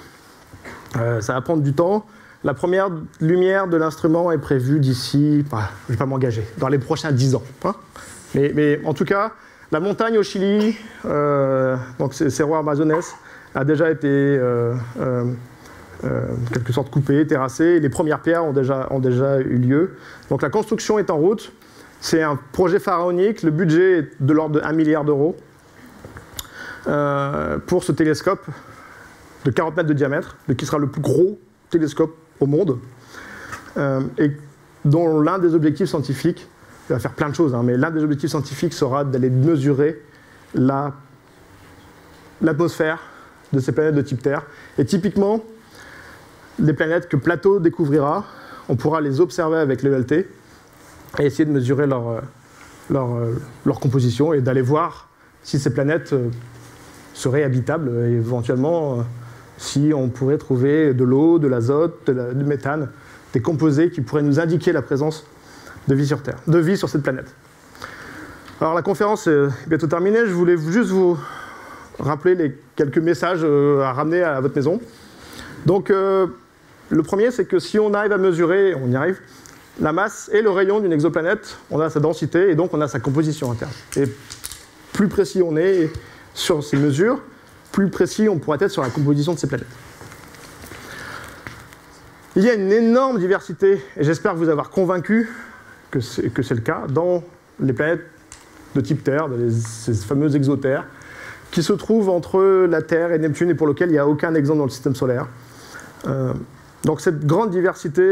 Ça va prendre du temps. La première lumière de l'instrument est prévue d'ici, je ne vais pas m'engager, dans les prochains 10 ans. Hein. Mais en tout cas, la montagne au Chili, donc Cerro Amazones, a déjà été quelque sorte coupée, terrassée, et les premières pierres ont déjà eu lieu. Donc la construction est en route. C'est un projet pharaonique. Le budget est de l'ordre de $1 milliard pour ce télescope de 40 mètres de diamètre, qui sera le plus gros télescope au monde, et dont l'un des objectifs scientifiques, il va faire plein de choses, hein, mais l'un des objectifs scientifiques sera d'aller mesurer l'atmosphère de ces planètes de type Terre. Et typiquement, les planètes que Plato découvrira, on pourra les observer avec l'ELT et essayer de mesurer leur composition et d'aller voir si ces planètes seraient habitables et éventuellement si on pourrait trouver de l'eau, de l'azote, du méthane, des composés qui pourraient nous indiquer la présence de vie sur Terre, de vie sur cette planète. Alors la conférence est bientôt terminée, je voulais juste vous rappeler les quelques messages à ramener à votre maison. Donc le premier, c'est que si on arrive à mesurer, on y arrive, la masse et le rayon d'une exoplanète, on a sa densité et donc on a sa composition interne. Et plus précis on est sur ces mesures, plus précis on pourra être sur la composition de ces planètes. Il y a une énorme diversité, et j'espère vous avoir convaincu que c'est le cas, dans les planètes de type Terre, ces fameuses exoterres, qui se trouvent entre la Terre et Neptune, et pour lesquelles il n'y a aucun exemple dans le système solaire. Donc cette grande diversité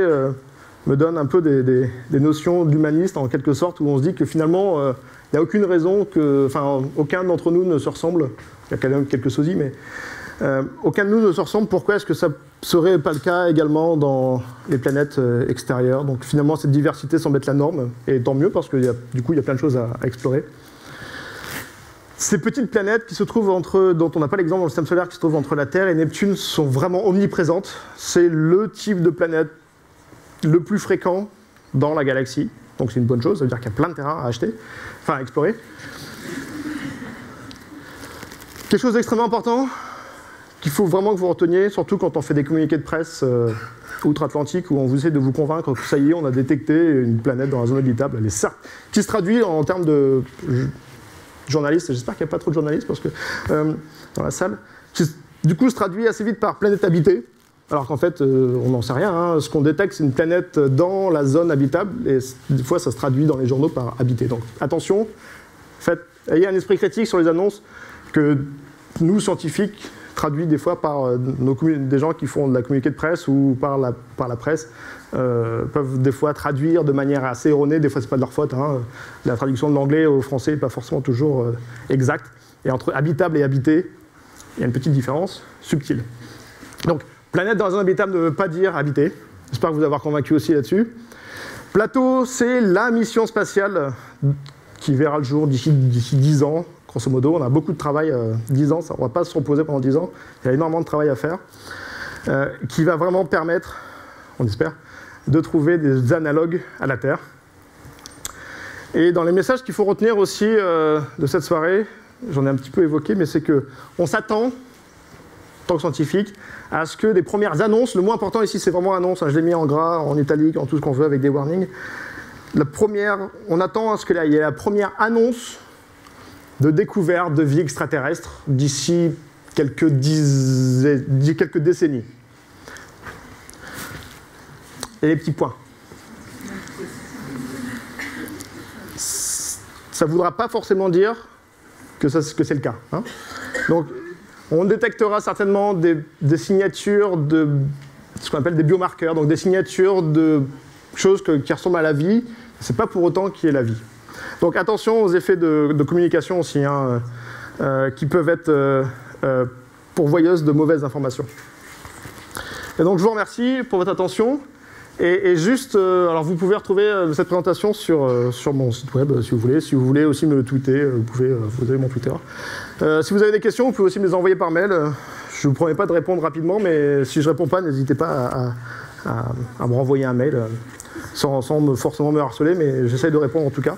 me donne un peu des notions d'humaniste, en quelque sorte, où on se dit que finalement, il n'y a aucune raison que... Enfin, aucun d'entre nous ne se ressemble. Il y a quand même quelques sosies, mais aucun de nous ne se ressemble. Pourquoi est-ce que ça ne serait pas le cas également dans les planètes extérieures? Donc finalement, cette diversité semble être la norme, et tant mieux, parce que du coup, il y a plein de choses à explorer. Ces petites planètes qui se trouvent dont on n'a pas l'exemple dans le système solaire, qui se trouvent entre la Terre et Neptune, sont vraiment omniprésentes. C'est le type de planète le plus fréquent dans la galaxie. Donc c'est une bonne chose, ça veut dire qu'il y a plein de terrain à à explorer. Quelque chose d'extrêmement important, qu'il faut vraiment que vous reteniez, surtout quand on fait des communiqués de presse outre-Atlantique, où on vous essaie de vous convaincre que ça y est, on a détecté une planète dans la zone habitable. Elle est certes, qui se traduit en termes de journalistes, j'espère qu'il n'y a pas trop de journalistes parce que, dans la salle, qui du coup se traduit assez vite par planète habitée, alors qu'en fait, on n'en sait rien. Hein. Ce qu'on détecte, c'est une planète dans la zone habitable, et des fois, ça se traduit dans les journaux par habité. Donc attention, ayez un esprit critique sur les annonces que nous, scientifiques, traduit des fois par des gens qui font de la communiqué de presse ou par la presse, peuvent des fois traduire de manière assez erronée, des fois c'est pas de leur faute, hein. La traduction de l'anglais au français n'est pas forcément toujours exacte, et entre habitable et habité, il y a une petite différence subtile. Donc, planète dans un habitable ne veut pas dire habité, j'espère vous avoir convaincu aussi là-dessus. Plateau, c'est la mission spatiale qui verra le jour d'ici 10 ans, grosso modo. On a beaucoup de travail, 10 ans, on ne va pas se reposer pendant 10 ans, il y a énormément de travail à faire, qui va vraiment permettre, on espère, de trouver des analogues à la Terre. Et dans les messages qu'il faut retenir aussi de cette soirée, j'en ai un petit peu évoqué, mais c'est qu'on s'attend, en tant que scientifique, à ce que des premières annonces, le moins important ici c'est vraiment annonce, hein, je l'ai mis en gras, en italique, en tout ce qu'on veut avec des warnings. On attend à ce qu'il y ait la première annonce de découverte de vie extraterrestre d'ici quelques décennies. Et les petits points. Ça ne voudra pas forcément dire que c'est le cas. Hein. Donc, on détectera certainement des signatures de ce qu'on appelle des biomarqueurs, donc des signatures de choses qui ressemblent à la vie. Ce n'est pas pour autant qu'il y ait la vie. Donc attention aux effets de communication aussi, hein, qui peuvent être pourvoyeuses de mauvaises informations. Et donc je vous remercie pour votre attention. Et juste, alors vous pouvez retrouver cette présentation sur mon site web si vous voulez. Si vous voulez aussi me tweeter, vous avez mon Twitter. Si vous avez des questions, vous pouvez aussi me les envoyer par mail. Je ne vous promets pas de répondre rapidement, mais si je ne réponds pas, n'hésitez pas à me renvoyer un mail, sans forcément me harceler, mais j'essaye de répondre en tout cas.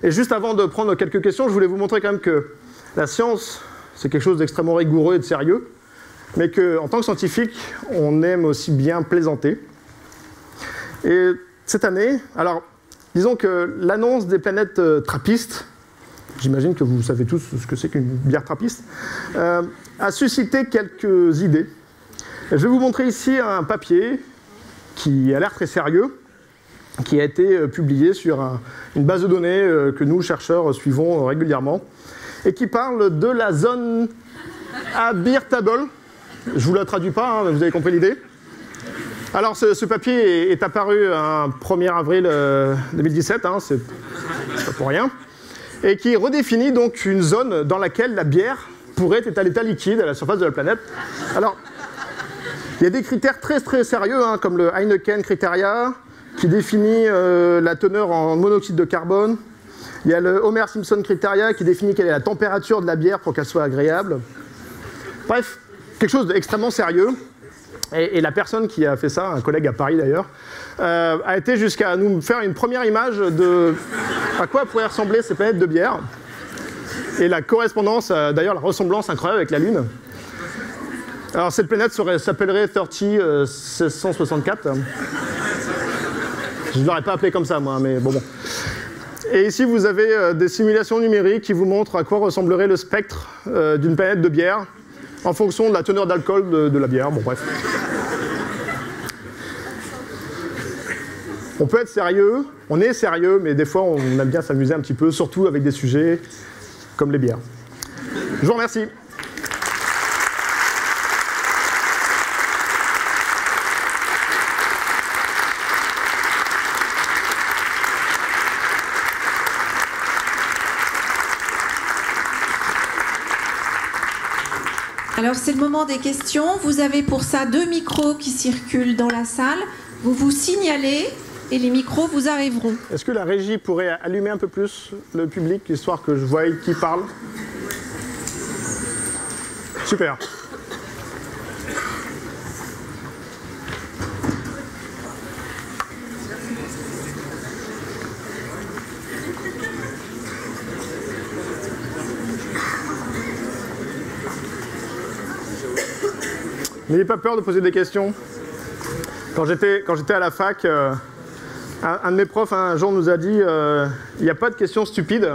Et juste avant de prendre quelques questions, je voulais vous montrer quand même que la science, c'est quelque chose d'extrêmement rigoureux et de sérieux, mais qu'en tant que scientifique, on aime aussi bien plaisanter. Et cette année, alors, disons que l'annonce des planètes trappistes, j'imagine que vous savez tous ce que c'est qu'une bière trappiste, a suscité quelques idées. Et je vais vous montrer ici un papier qui a l'air très sérieux, qui a été publié sur une base de données que nous, chercheurs, suivons régulièrement, et qui parle de la zone habitable. Je ne vous la traduis pas, hein, vous avez compris l'idée. Alors, ce papier est apparu un 1er avril 2017, hein, c'est pas pour rien, et qui redéfinit donc une zone dans laquelle la bière pourrait être à l'état liquide à la surface de la planète. Alors, il y a des critères très très sérieux, hein, comme le Heineken Criteria, qui définit la teneur en monoxyde de carbone. Il y a le Homer Simpson Criteria, qui définit quelle est la température de la bière pour qu'elle soit agréable. Bref, quelque chose d'extrêmement sérieux. Et la personne qui a fait ça, un collègue à Paris d'ailleurs, a été jusqu'à nous faire une première image de à quoi pourraient ressembler ces planètes de bière. Et la correspondance, d'ailleurs la ressemblance incroyable avec la Lune. Alors cette planète s'appellerait 1664. Je ne l'aurais pas appelé comme ça moi, mais bon. Et ici vous avez des simulations numériques qui vous montrent à quoi ressemblerait le spectre d'une planète de bière en fonction de la teneur d'alcool de la bière. Bon bref. On peut être sérieux, on est sérieux, mais des fois on aime bien s'amuser un petit peu, surtout avec des sujets comme les bières. Je vous remercie.
Alors c'est le moment des questions. Vous avez pour ça 2 micros qui circulent dans la salle. Vous vous signalez et les micros vous arriveront.
Est-ce que la régie pourrait allumer un peu plus le public, histoire que je voie qui parle? Super. N'ayez pas peur de poser des questions. Quand j'étais à la fac, un de mes profs un jour nous a dit il n'y a pas de questions stupides.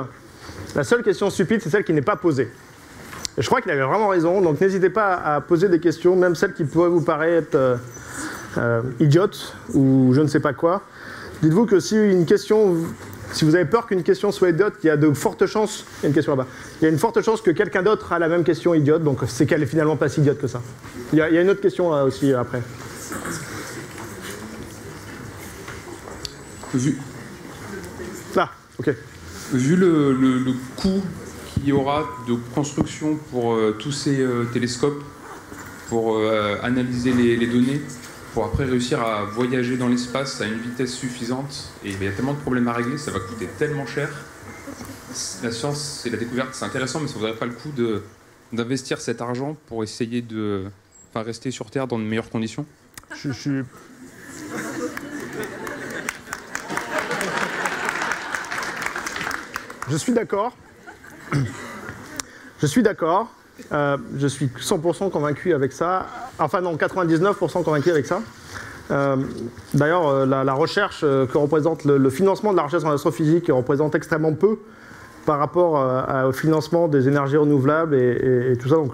La seule question stupide, c'est celle qui n'est pas posée. Et je crois qu'il avait vraiment raison, donc n'hésitez pas à poser des questions, même celles qui pourraient vous paraître idiotes ou je ne sais pas quoi. Dites-vous que si une question Si vous avez peur qu'une question soit idiote, il y a de fortes chances, il y a une question là-bas, il y a une forte chance que quelqu'un d'autre a la même question idiote, donc c'est qu'elle est finalement pas si idiote que ça. Il y a une autre question là aussi après. Là, ok.
Vu le coût qu'il y aura de construction pour tous ces télescopes, pour analyser les données, pour après réussir à voyager dans l'espace à une vitesse suffisante, et il y a tellement de problèmes à régler, ça va coûter tellement cher. La science et la découverte, c'est intéressant, mais ça ne vaudrait pas le coup d'investir cet argent pour essayer de rester sur Terre dans de meilleures conditions?
Je suis d'accord. Je suis d'accord. Je suis 100% convaincu avec ça. Enfin non, 99% convaincu avec ça. D'ailleurs, la recherche que représente le financement de la recherche en astrophysique représente extrêmement peu par rapport au financement des énergies renouvelables et tout ça. Donc,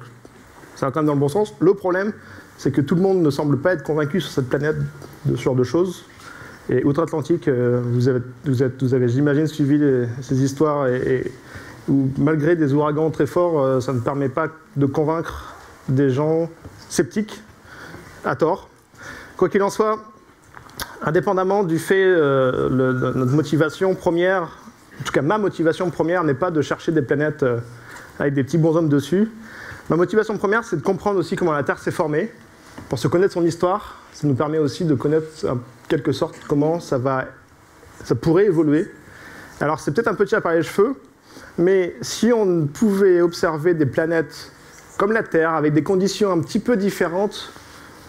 ça va quand même dans le bon sens. Le problème, c'est que tout le monde ne semble pas être convaincu sur cette planète de ce genre de choses. Et outre-Atlantique, vous avez, j'imagine, suivi ces histoires où, malgré des ouragans très forts, ça ne permet pas de convaincre des gens sceptiques, à tort. Quoi qu'il en soit, indépendamment du fait, notre motivation première, en tout cas ma motivation première, n'est pas de chercher des planètes avec des petits bonshommes dessus. Ma motivation première, c'est de comprendre aussi comment la Terre s'est formée. Pour se connaître son histoire, ça nous permet aussi de connaître en quelque sorte comment ça pourrait évoluer. Alors c'est peut-être un peu tiré par les cheveux, mais si on pouvait observer des planètes comme la Terre, avec des conditions un petit peu différentes,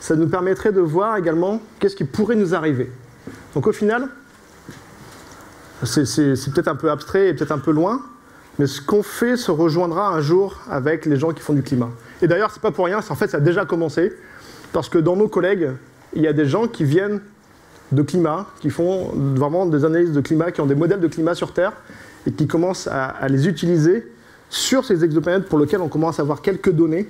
ça nous permettrait de voir également qu'est-ce qui pourrait nous arriver. Donc au final, c'est peut-être un peu abstrait et peut-être un peu loin, mais ce qu'on fait se rejoindra un jour avec les gens qui font du climat. Et d'ailleurs, c'est pas pour rien, en fait ça a déjà commencé, parce que dans nos collègues, il y a des gens qui viennent de climat, qui font vraiment des analyses de climat, qui ont des modèles de climat sur Terre, et qui commencent à les utiliser sur ces exoplanètes pour lesquels on commence à avoir quelques données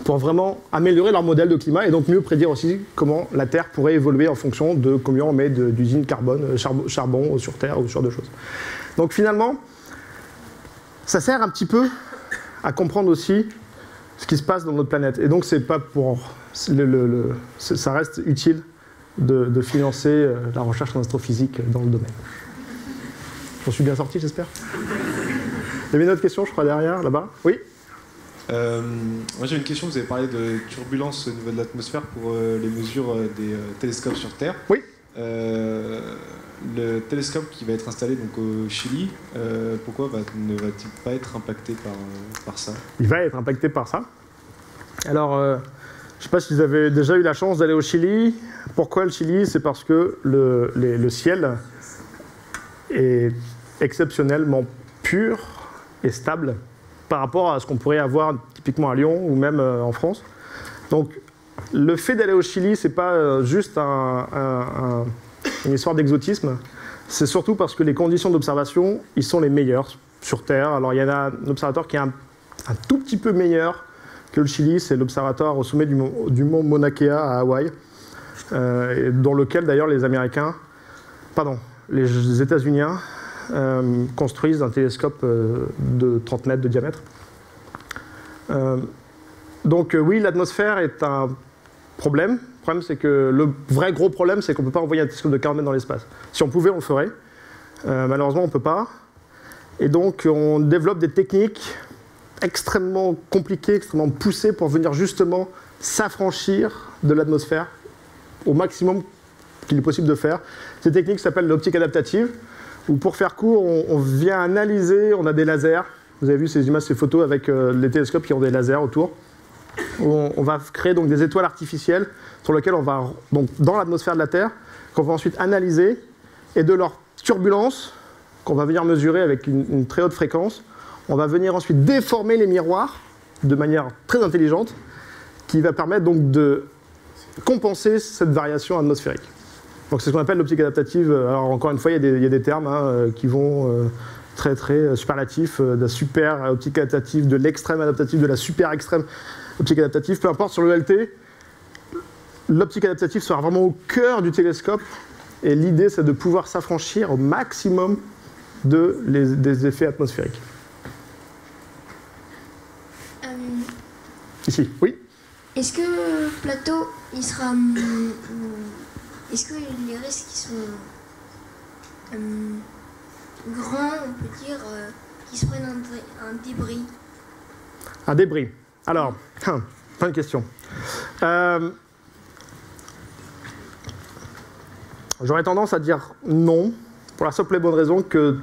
pour vraiment améliorer leur modèle de climat et donc mieux prédire aussi comment la Terre pourrait évoluer en fonction de combien on met d'usines carbone, charbon sur Terre ou sur d'autres choses. Donc finalement, ça sert un petit peu à comprendre aussi ce qui se passe dans notre planète. Et donc c'est pas pour... ça reste utile de financer la recherche en astrophysique dans le domaine. J'en suis bien sorti, j'espère. Il y avait une autre question, je crois, derrière, là-bas. Oui.
Moi j'ai une question, vous avez parlé de turbulences au niveau de l'atmosphère pour les mesures des télescopes sur Terre.
Oui.
Le télescope qui va être installé donc, au Chili, pourquoi ne va-t-il pas être impacté par ça?
Il va être impacté par ça. Alors, je ne sais pas si vous avez déjà eu la chance d'aller au Chili. Pourquoi le Chili? C'est parce que le ciel est exceptionnellement pur et stable par rapport à ce qu'on pourrait avoir typiquement à Lyon ou même en France. Donc le fait d'aller au Chili, c'est pas juste une histoire d'exotisme, c'est surtout parce que les conditions d'observation, ils sont les meilleures sur Terre. Alors il y en a un observateur qui est un tout petit peu meilleur que le Chili, c'est l'observatoire au sommet du mont Mauna Kea à Hawaï, dans lequel d'ailleurs les États-Uniens construisent un télescope de 30 mètres de diamètre. Donc oui, l'atmosphère est un problème. Le problème, c'est que le vrai gros problème, c'est qu'on ne peut pas envoyer un télescope de 40 mètres dans l'espace. Si on pouvait, on le ferait. Malheureusement, on ne peut pas. Et donc, on développe des techniques extrêmement compliquées, extrêmement poussées pour venir justement s'affranchir de l'atmosphère au maximum qu'il est possible de faire. Ces techniques s'appellent l'optique adaptative, où pour faire court, on vient analyser, on a des lasers. Vous avez vu ces images, ces photos avec les télescopes qui ont des lasers autour. On va créer donc des étoiles artificielles sur lesquelles on va, donc, dans l'atmosphère de la Terre, qu'on va ensuite analyser, et de leur turbulence, qu'on va venir mesurer avec une très haute fréquence, on va venir ensuite déformer les miroirs de manière très intelligente, qui va permettre donc de compenser cette variation atmosphérique. Donc c'est ce qu'on appelle l'optique adaptative. Alors encore une fois, il y a des termes qui vont très très superlatifs, de la super optique adaptative, de l'extrême adaptative, de la super extrême optique adaptative. Peu importe, sur le LT, l'optique adaptative sera vraiment au cœur du télescope. Et l'idée, c'est de pouvoir s'affranchir au maximum des effets atmosphériques. Ici, oui.
Est-ce que Plateau, il sera... Est-ce que les risques qui sont grands, on peut dire, qui se prennent un débris?
Un débris. Alors, bonne question. J'aurais tendance à dire non, pour la simple et bonne raison que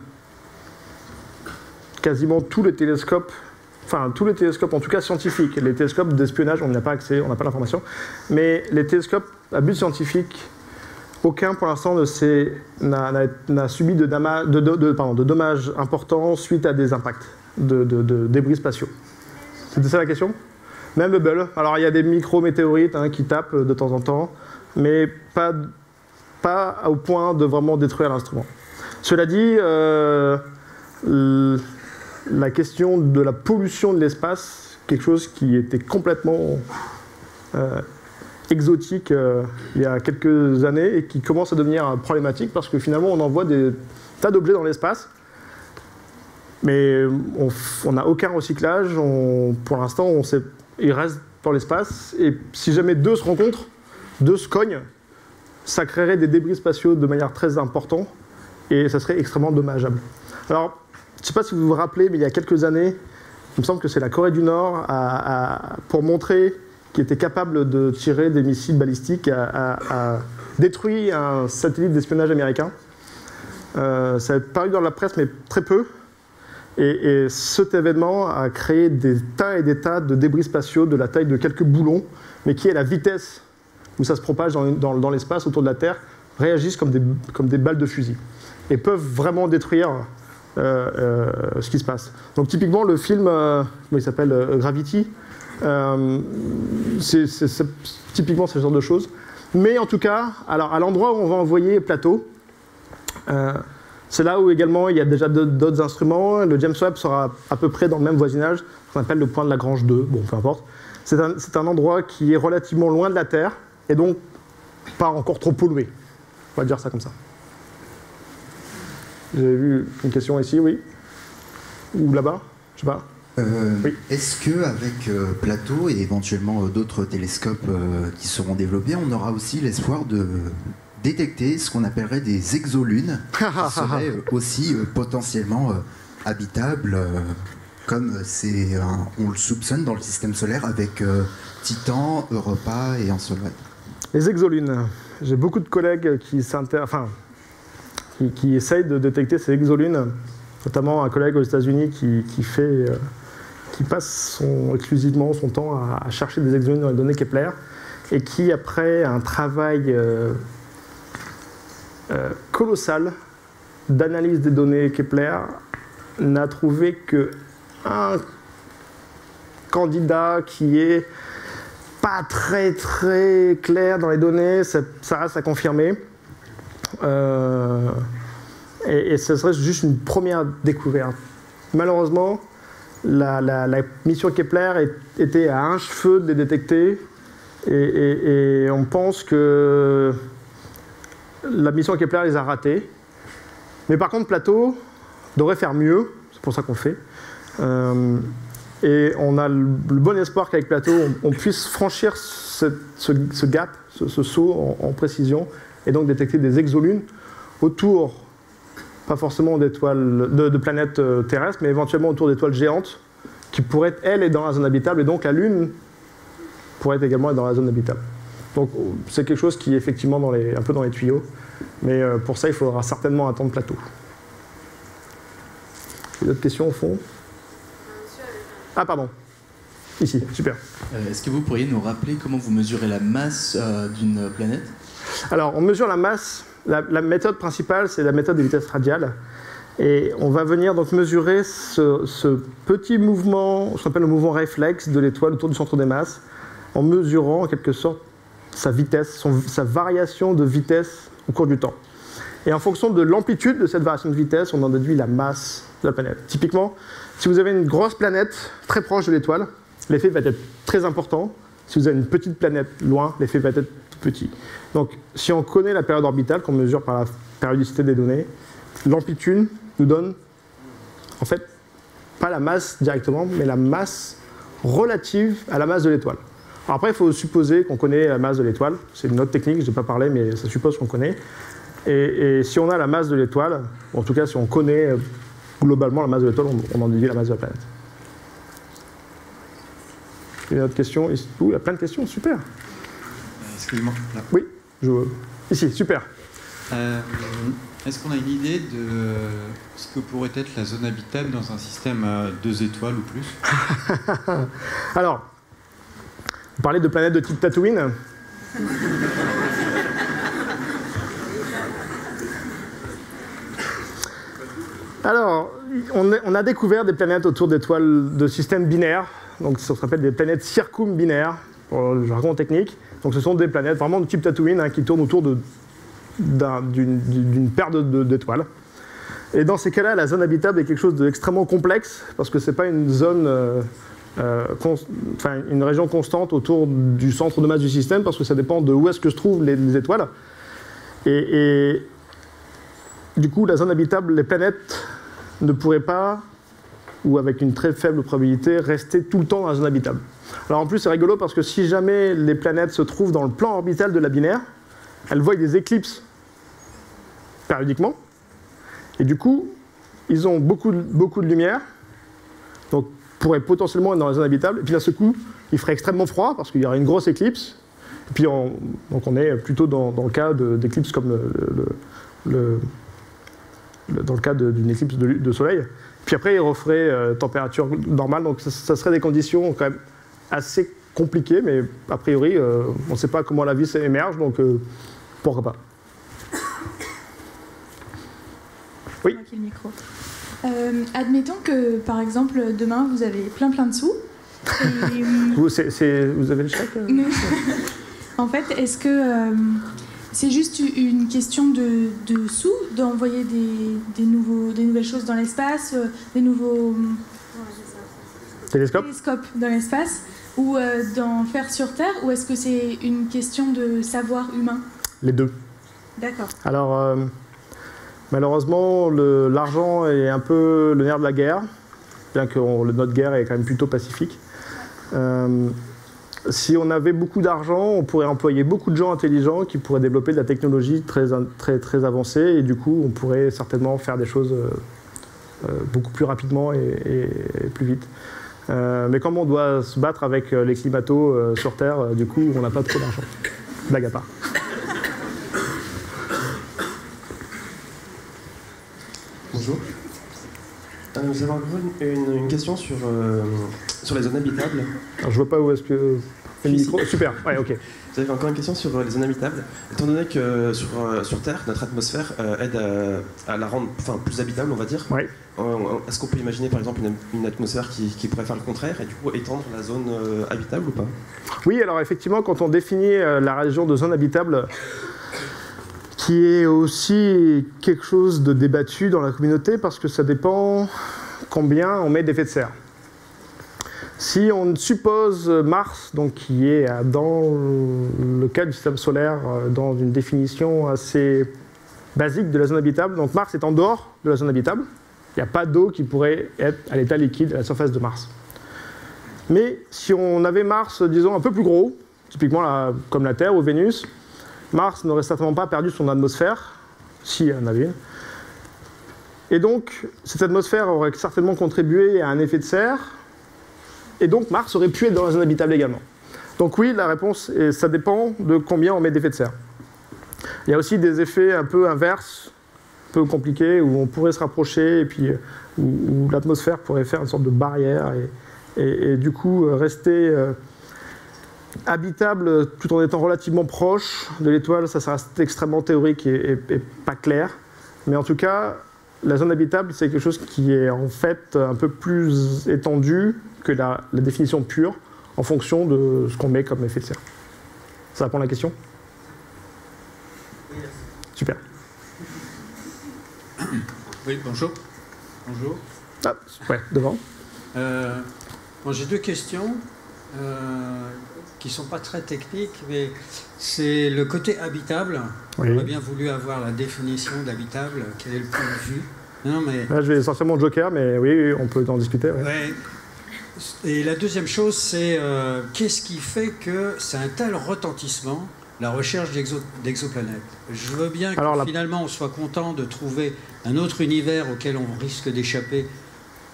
quasiment tous les télescopes, en tout cas scientifiques, les télescopes d'espionnage, on n'y a pas accès, on n'a pas l'information, mais les télescopes à but scientifique, aucun pour l'instant n'a subi de dommages importants suite à des impacts de débris spatiaux. C'était ça la question? Même Hubble. Alors il y a des micro-météorites qui tapent de temps en temps, mais pas au point de vraiment détruire l'instrument. Cela dit, la question de la pollution de l'espace, quelque chose qui était complètement exotique il y a quelques années et qui commence à devenir problématique parce que finalement on envoie des tas d'objets dans l'espace, mais on n'a aucun recyclage, pour l'instant ils restent dans l'espace et si jamais deux se rencontrent, deux se cognent, ça créerait des débris spatiaux de manière très importante et ça serait extrêmement dommageable. Alors, je ne sais pas si vous vous rappelez, mais il y a quelques années, il me semble que c'est la Corée du Nord, pour montrer qu'il était capable de tirer des missiles balistiques, a détruit un satellite d'espionnage américain. Ça a paru dans la presse, mais très peu. Et cet événement a créé des tas et des tas de débris spatiaux de la taille de quelques boulons, mais qui, à la vitesse où ça se propage dans l'espace autour de la Terre, réagissent comme des balles de fusil et peuvent vraiment détruire ce qui se passe. Donc typiquement le film, il s'appelle Gravity, typiquement ce genre de choses. Mais en tout cas, alors, à l'endroit où on va envoyer Plateau, c'est là où également il y a déjà d'autres instruments. Le James Webb sera à peu près dans le même voisinage, qu'on appelle le point de Lagrange 2, bon peu importe. C'est un endroit qui est relativement loin de la Terre, et donc pas encore trop pollué. On va dire ça comme ça. J'ai vu une question ici, oui. Ou là-bas, je sais pas.
Oui. Est-ce qu'avec Plateau et éventuellement d'autres télescopes qui seront développés, on aura aussi l'espoir de détecter ce qu'on appellerait des exolunes qui seraient aussi potentiellement habitables comme on le soupçonne dans le système solaire avec Titan, Europa et Encelade? Les
exolunes. J'ai beaucoup de collègues qui essayent de détecter ces exolunes, notamment un collègue aux États-Unis qui passe exclusivement son temps à chercher des exolunes dans les données Kepler et qui, après un travail colossal d'analyse des données Kepler, n'a trouvé qu'un candidat qui est pas très très clair dans les données, ça reste à confirmer. Et ce serait juste une première découverte. Malheureusement, la mission Kepler était à un cheveu de les détecter et on pense que la mission Kepler les a ratés. Mais par contre, Plateau devrait faire mieux, c'est pour ça qu'on fait. Et on a le bon espoir qu'avec Plateau, on puisse franchir ce gap, ce saut en précision, et donc détecter des exolunes autour, pas forcément d'étoiles, de planètes terrestres, mais éventuellement autour d'étoiles géantes, qui pourraient être, elles, dans la zone habitable, et donc la Lune pourrait également être dans la zone habitable. Donc c'est quelque chose qui est effectivement un peu dans les tuyaux, mais pour ça, il faudra certainement attendre Plateau. D'autres questions au fond? Ah, pardon. Ici, super.
Est-ce que vous pourriez nous rappeler comment vous mesurez la masse d'une planète?
Alors, on mesure la masse. La méthode principale, c'est la méthode des vitesses radiales. Et on va venir donc mesurer ce petit mouvement, ce qu'on appelle le mouvement réflexe de l'étoile autour du centre des masses, en mesurant en quelque sorte sa vitesse, sa variation de vitesse au cours du temps. Et en fonction de l'amplitude de cette variation de vitesse, on en déduit la masse de la planète. Typiquement, si vous avez une grosse planète très proche de l'étoile, l'effet va être très important. Si vous avez une petite planète loin, l'effet va être tout petit. Donc, si on connaît la période orbitale, qu'on mesure par la périodicité des données, l'amplitude nous donne, en fait, pas la masse directement, mais la masse relative à la masse de l'étoile. Alors après, il faut supposer qu'on connaît la masse de l'étoile. C'est une autre technique, je n'ai pas parlé, mais ça suppose qu'on connaît. Et si on a la masse de l'étoile, en tout cas si on connaît globalement la masse de l'étoile, on en déduit la masse de la planète. Une autre question? Il y a plein de questions, super.
Excusez-moi.
Oui, ici, super.
Est-ce qu'on a une idée de ce que pourrait être la zone habitable dans un système à 2 étoiles ou plus?
Alors, vous parlez de planètes de type Tatooine. Alors, on a découvert des planètes autour d'étoiles de systèmes binaires, donc ça s'appelle des planètes circumbinaires, pour le jargon technique. Donc ce sont des planètes vraiment de type Tatooine qui tournent autour d'une paire d'étoiles. Et dans ces cas-là, la zone habitable est quelque chose d'extrêmement complexe, parce que ce n'est pas une zone, une région constante autour du centre de masse du système, parce que ça dépend de où est-ce que se trouvent les étoiles. Et du coup, la zone habitable, les planètes ne pourraient pas, ou avec une très faible probabilité, rester tout le temps dans la zone habitable. Alors en plus, c'est rigolo parce que si jamais les planètes se trouvent dans le plan orbital de la binaire, elles voient des éclipses périodiquement, et du coup, ils ont beaucoup de lumière, donc pourraient potentiellement être dans la zone habitable, et puis d'un seul coup, il ferait extrêmement froid parce qu'il y aurait une grosse éclipse, et puis donc on est plutôt dans le cas d'éclipses comme dans le cas d'une éclipse de soleil. Puis après, il referait température normale, donc ça serait des conditions quand même assez compliquées, mais a priori, on ne sait pas comment la vie émerge, donc pourquoi pas. Oui.
Le micro. Admettons que, par exemple, demain, vous avez plein de sous. Et,
vous avez le chèque
En fait, est-ce que c'est juste une question de sous, d'envoyer des nouvelles choses dans l'espace, des nouveaux
télescopes
dans l'espace, ou d'en faire sur Terre, ou est-ce que c'est une question de savoir humain?
Les deux.
D'accord.
Alors, malheureusement, l'argent est un peu le nerf de la guerre, bien que notre guerre est quand même plutôt pacifique. Si on avait beaucoup d'argent, on pourrait employer beaucoup de gens intelligents qui pourraient développer de la technologie très avancée, et du coup, on pourrait certainement faire des choses beaucoup plus rapidement et plus vite. Mais comme on doit se battre avec les climatos sur Terre, du coup, on n'a pas trop d'argent. Blague à part.
Bonjour. Nous avons une question sur les zones habitables.
Alors, je vois pas où est-ce que... Micro. Super, ouais, ok.
Vous avez encore une question sur les zones habitables. Étant donné que sur Terre, notre atmosphère aide à la rendre plus habitable, on va dire,
ouais.
Est-ce qu'on peut imaginer par exemple une atmosphère qui pourrait faire le contraire et du coup étendre la zone habitable ou pas?
Oui, alors effectivement, quand on définit la région de zone habitable, qui est aussi quelque chose de débattu dans la communauté, parce que ça dépend combien on met d'effet de serre. Si on suppose Mars, donc qui est dans le cas du système solaire, dans une définition assez basique de la zone habitable, donc Mars est en dehors de la zone habitable, il n'y a pas d'eau qui pourrait être à l'état liquide à la surface de Mars. Mais si on avait Mars, disons, un peu plus gros, typiquement comme la Terre ou Vénus, Mars n'aurait certainement pas perdu son atmosphère, s'il y en avait une. Et donc, cette atmosphère aurait certainement contribué à un effet de serre, et donc Mars aurait pu être dans la zone habitable également. Donc oui, la réponse, ça dépend de combien on met d'effets de serre. Il y a aussi des effets un peu inverses, un peu compliqués, où on pourrait se rapprocher, et puis où l'atmosphère pourrait faire une sorte de barrière, et du coup rester habitable tout en étant relativement proche de l'étoile. Ça reste extrêmement théorique et pas clair. Mais en tout cas, la zone habitable, c'est quelque chose qui est en fait un peu plus étendu que la définition pure, en fonction de ce qu'on met comme effet de serre. Ça répond à la question? Super.
Oui, bonjour. Bonjour.
Ah, ouais, devant.
Bon, j'ai deux questions qui ne sont pas très techniques, mais c'est le côté habitable.
Oui.
J'aurais bien voulu avoir la définition d'habitable, quel est le point de vue. Non, mais...
Là, je vais sortir mon joker, mais oui, on peut en discuter. Ouais.
Ouais. Et la deuxième chose, c'est qu'est-ce qui fait que c'est un tel retentissement, la recherche d'exoplanètes? Je veux bien que finalement on soit content de trouver un autre univers auquel on risque d'échapper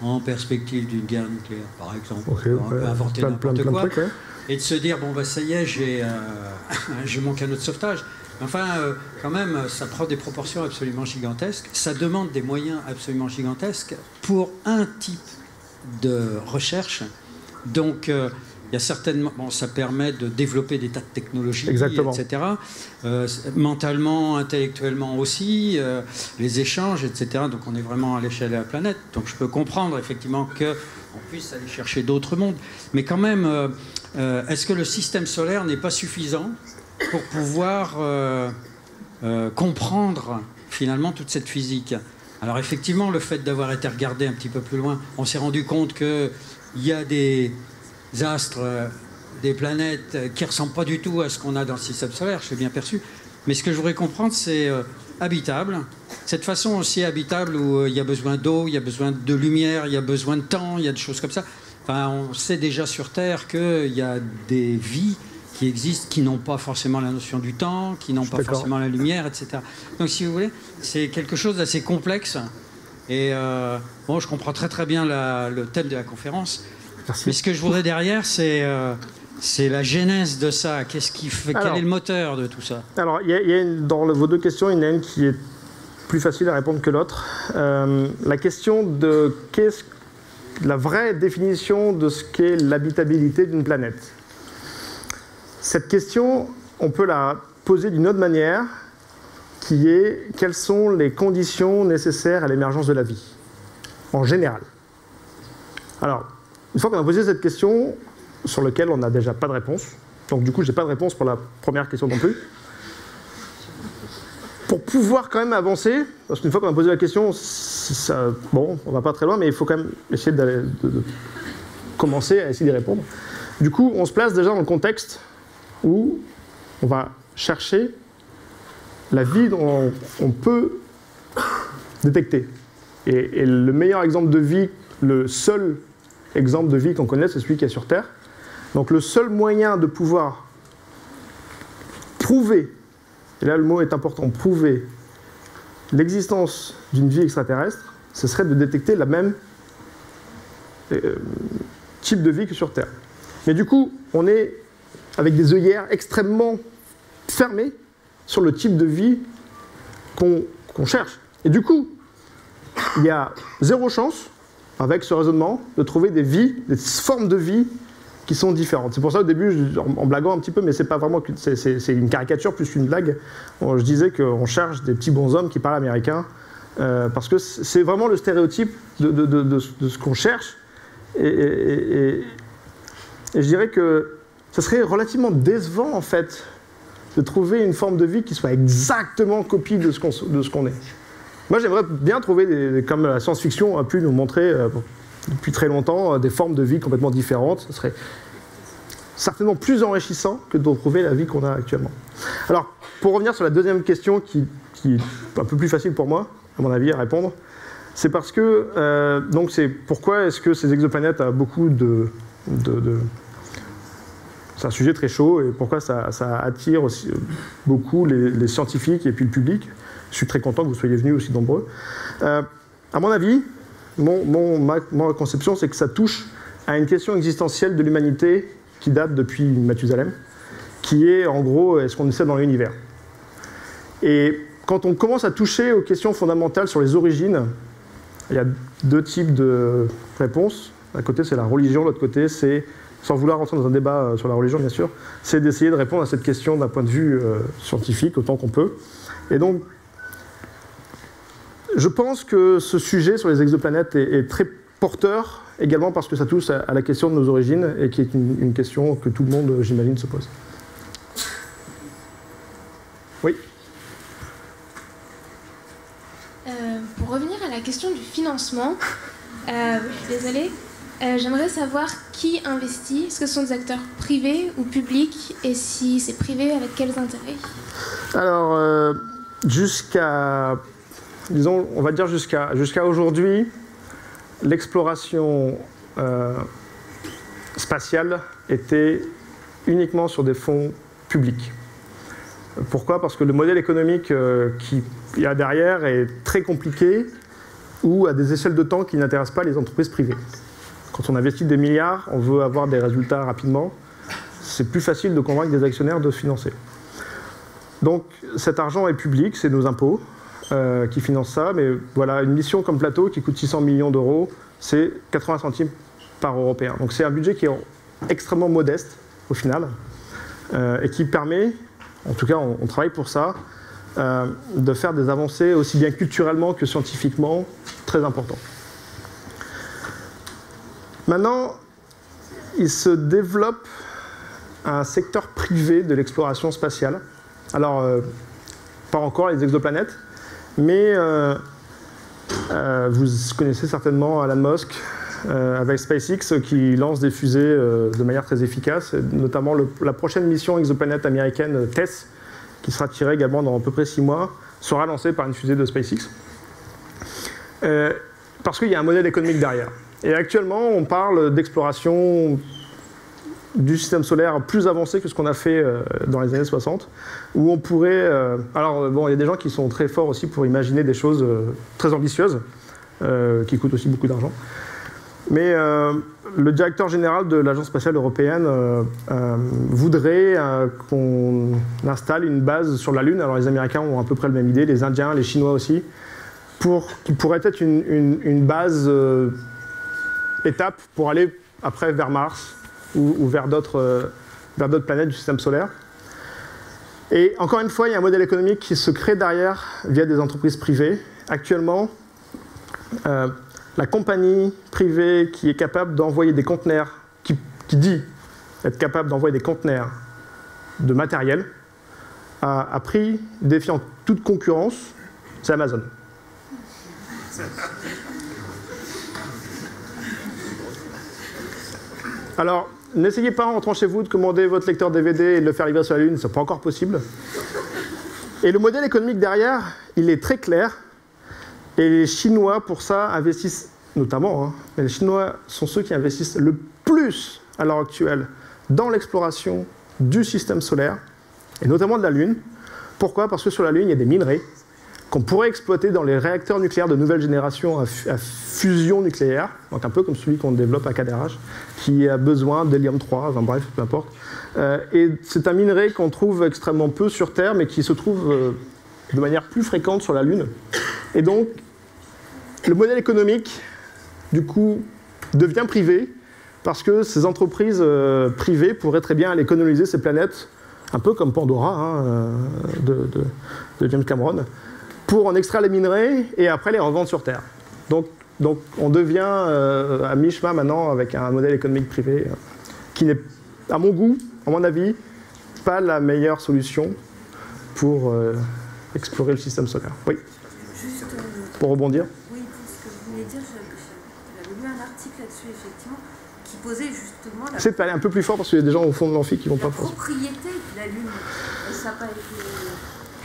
en perspective d'une guerre nucléaire, par exemple. On peut inventer n'importe quoi.
Trucs, ouais.
Et de se dire, bon, bah, ça y est, j'ai mon canot de sauvetage. Enfin, quand même, ça prend des proportions absolument gigantesques. Ça demande des moyens absolument gigantesques pour un type de recherche. Donc, il y a certainement, bon, ça permet de développer des tas de technologies, etc. Mentalement, intellectuellement aussi, les échanges, etc. Donc, on est vraiment à l'échelle de la planète. Donc, je peux comprendre effectivement qu'on puisse aller chercher d'autres mondes. Mais quand même, est-ce que le système solaire n'est pas suffisant pour pouvoir comprendre finalement toute cette physique? Alors effectivement, le fait d'avoir été regardé un petit peu plus loin, on s'est rendu compte qu'il y a des astres, des planètes qui ne ressemblent pas du tout à ce qu'on a dans le système solaire, je l'ai bien perçu. Mais ce que je voudrais comprendre, c'est habitable. Cette façon aussi habitable où il y a besoin d'eau, il y a besoin de lumière, il y a besoin de temps, il y a des choses comme ça. Enfin, on sait déjà sur Terre qu'il y a des vies qui existent, qui n'ont pas forcément la notion du temps, qui n'ont pas forcément la lumière, etc. Donc, si vous voulez, c'est quelque chose d'assez complexe. Et bon, je comprends très très bien le thème de la conférence. Merci. Mais ce que je voudrais derrière, c'est la genèse de ça. Qu'est-ce qui fait, quel est le moteur de tout ça?
Alors, dans vos deux questions, il y en a une qui est plus facile à répondre que l'autre. La question de la vraie définition de ce qu'est l'habitabilité d'une planète. Cette question, on peut la poser d'une autre manière, qui est quelles sont les conditions nécessaires à l'émergence de la vie, en général. Alors, une fois qu'on a posé cette question, sur laquelle on n'a déjà pas de réponse, donc du coup, je n'ai pas de réponse pour la première question non plus, pour pouvoir quand même avancer, parce qu'une fois qu'on a posé la question, bon, on ne va pas très loin, mais il faut quand même essayer de commencer à essayer d'y répondre. Du coup, on se place déjà dans le contexte où on va chercher la vie dont on peut détecter. Et le meilleur exemple de vie, le seul exemple de vie qu'on connaît, c'est celui qui est sur Terre. Donc le seul moyen de pouvoir prouver, et là le mot est important, prouver l'existence d'une vie extraterrestre, ce serait de détecter la même type de vie que sur Terre. Mais du coup, on est avec des œillères extrêmement fermées sur le type de vie qu'on cherche. Et du coup, il y a zéro chance, avec ce raisonnement, de trouver des formes de vie qui sont différentes. C'est pour ça, au début, en blaguant un petit peu, mais c'est pas vraiment, c'est une caricature plus qu'une blague, je disais qu'on cherche des petits bonshommes qui parlent américain, parce que c'est vraiment le stéréotype de ce qu'on cherche. Et je dirais que ce serait relativement décevant, en fait, de trouver une forme de vie qui soit exactement copie de ce qu'on est. Moi, j'aimerais bien trouver, comme la science-fiction a pu nous montrer depuis très longtemps, des formes de vie complètement différentes. Ce serait certainement plus enrichissant que de retrouver la vie qu'on a actuellement. Alors, pour revenir sur la deuxième question qui est un peu plus facile pour moi, à mon avis, à répondre, c'est parce que, donc c'est pourquoi est-ce que ces exoplanètes ont beaucoup c'est un sujet très chaud et pourquoi ça attire aussi beaucoup les scientifiques et puis le public. Je suis très content que vous soyez venus aussi nombreux. À mon avis, ma conception, c'est que ça touche à une question existentielle de l'humanité qui date depuis Mathusalem, qui est en gros, est-ce qu'on essaie dans l'univers? Et quand on commence à toucher aux questions fondamentales sur les origines, il y a deux types de réponses. D'un côté, c'est la religion, de l'autre côté, c'est, sans vouloir rentrer dans un débat sur la religion, bien sûr, c'est d'essayer de répondre à cette question d'un point de vue scientifique, autant qu'on peut. Et donc, je pense que ce sujet sur les exoplanètes est très porteur, également parce que ça touche à la question de nos origines, et qui est une question que tout le monde, j'imagine, se pose. Oui.
Pour revenir à la question du financement, je suis désolée, j'aimerais savoir qui investit. Est-ce que ce sont des acteurs privés ou publics? Et si c'est privé, avec quels intérêts?
Alors, jusqu'à disons, on va dire jusqu'à aujourd'hui, l'exploration spatiale était uniquement sur des fonds publics. Pourquoi? Parce que le modèle économique qu'il y a derrière est très compliqué ou à des échelles de temps qui n'intéressent pas les entreprises privées. Quand on investit des milliards, on veut avoir des résultats rapidement. C'est plus facile de convaincre des actionnaires de se financer. Donc cet argent est public, c'est nos impôts qui financent ça. Mais voilà, une mission comme Plateau qui coûte 600 millions d'euros, c'est 80 centimes par Européen. Donc c'est un budget qui est extrêmement modeste au final et qui permet, en tout cas on travaille pour ça, de faire des avancées aussi bien culturellement que scientifiquement très importantes. Maintenant, il se développe un secteur privé de l'exploration spatiale. Alors, pas encore les exoplanètes, mais vous connaissez certainement Elon Musk avec SpaceX qui lance des fusées de manière très efficace, notamment la prochaine mission exoplanète américaine TESS, qui sera tirée également dans à peu près 6 mois, sera lancée par une fusée de SpaceX. Parce qu'il y a un modèle économique derrière. Et actuellement, on parle d'exploration du système solaire plus avancé que ce qu'on a fait dans les années 60, où on pourrait... alors, bon, il y a des gens qui sont très forts aussi pour imaginer des choses très ambitieuses, qui coûtent aussi beaucoup d'argent. Mais le directeur général de l'Agence spatiale européenne voudrait qu'on installe une base sur la Lune. Alors, les Américains ont à peu près la même idée, les Indiens, les Chinois aussi, qui pourrait être une base étape pour aller après vers Mars ou vers d'autres planètes du système solaire. Et encore une fois, il y a un modèle économique qui se crée derrière via des entreprises privées. Actuellement, la compagnie privée qui est capable d'envoyer des conteneurs, qui dit être capable d'envoyer des conteneurs de matériel, à prix défiant toute concurrence, c'est Amazon. Alors, n'essayez pas en rentrant chez vous de commander votre lecteur DVD et de le faire livrer sur la Lune, c'est pas encore possible. Et le modèle économique derrière, il est très clair. Et les Chinois, pour ça, investissent notamment, mais les Chinois sont ceux qui investissent le plus à l'heure actuelle dans l'exploration du système solaire, et notamment de la Lune. Pourquoi? Parce que sur la Lune, il y a des minerais qu'on pourrait exploiter dans les réacteurs nucléaires de nouvelle génération à fusion nucléaire, donc un peu comme celui qu'on développe à Cadarache, qui a besoin d'hélium 3, enfin bref, peu importe. Et c'est un minerai qu'on trouve extrêmement peu sur Terre, mais qui se trouve de manière plus fréquente sur la Lune. Et donc, le modèle économique, du coup, devient privé, parce que ces entreprises privées pourraient très bien aller coloniser ces planètes, un peu comme Pandora de James Cameron, pour en extraire les minerais et après les revendre sur Terre. Donc on devient à mi-chemin maintenant avec un modèle économique privé qui n'est, à mon goût, à mon avis, pas la meilleure solution pour explorer le système solaire. Oui.
Juste,
pour rebondir.
Oui, pour ce que vous voulez dire, j'avais lu un article là-dessus, effectivement, qui posait justement...
Essayez d'aller un peu plus fort parce qu'il y a des gens au fond de l'amphi qui ne vont pas...
La propriété de la Lune. Et ça n'a pas été...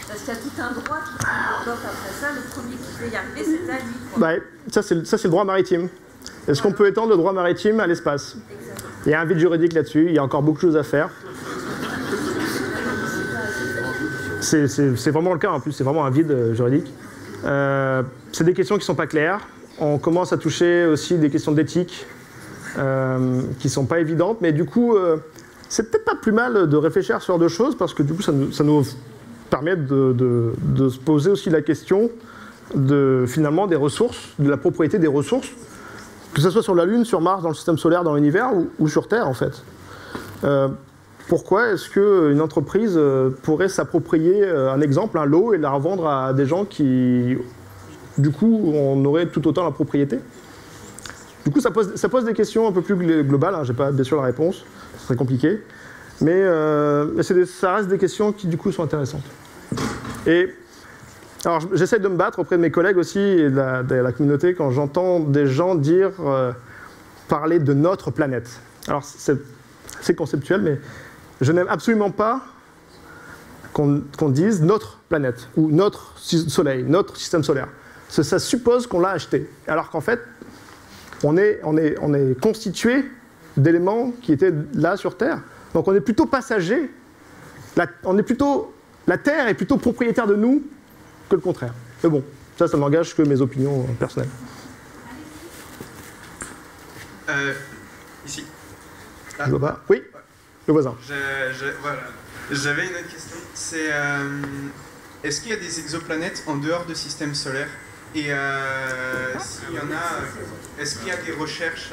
Parce qu'il y a tout un droit qui bloque après ça. Le premier qui peut y arriver, c'est à lui.
Bah, ça, c'est le droit maritime. Est-ce qu'on peut étendre le droit maritime à l'espace? Il y a un vide juridique là-dessus, il y a encore beaucoup de choses à faire. C'est vraiment le cas en plus, c'est vraiment un vide juridique. C'est des questions qui ne sont pas claires. On commence à toucher aussi des questions d'éthique qui ne sont pas évidentes, mais du coup, c'est peut-être pas plus mal de réfléchir sur deux choses parce que du coup, ça nous permet de se poser aussi la question finalement des ressources, de la propriété des ressources, que ce soit sur la Lune, sur Mars, dans le système solaire, dans l'univers ou sur Terre en fait. Pourquoi est-ce qu'une entreprise pourrait s'approprier un exemple, un lot, et la revendre à des gens qui, du coup, on aurait tout autant la propriété? Du coup, ça pose des questions un peu plus globales, hein. Je n'ai pas bien sûr la réponse, c'est très compliqué, mais ça reste des questions qui, du coup, sont intéressantes. Et alors, j'essaie de me battre auprès de mes collègues aussi et de la communauté quand j'entends des gens parler de notre planète. Alors, c'est conceptuel, mais je n'aime absolument pas qu'on dise notre planète ou notre soleil, notre système solaire. ça suppose qu'on l'a acheté. Alors qu'en fait, on est constitué d'éléments qui étaient là sur Terre. Donc on est plutôt passager. La Terre est plutôt propriétaire de nous que le contraire. Mais bon, ça n'engage que mes opinions personnelles.
Ici.
Je vois pas. Oui, le voisin.
Voilà. J'avais une autre question. C'est est-ce qu'il y a des exoplanètes en dehors du système solaire? Et s'il y en a, est-ce qu'il y a des recherches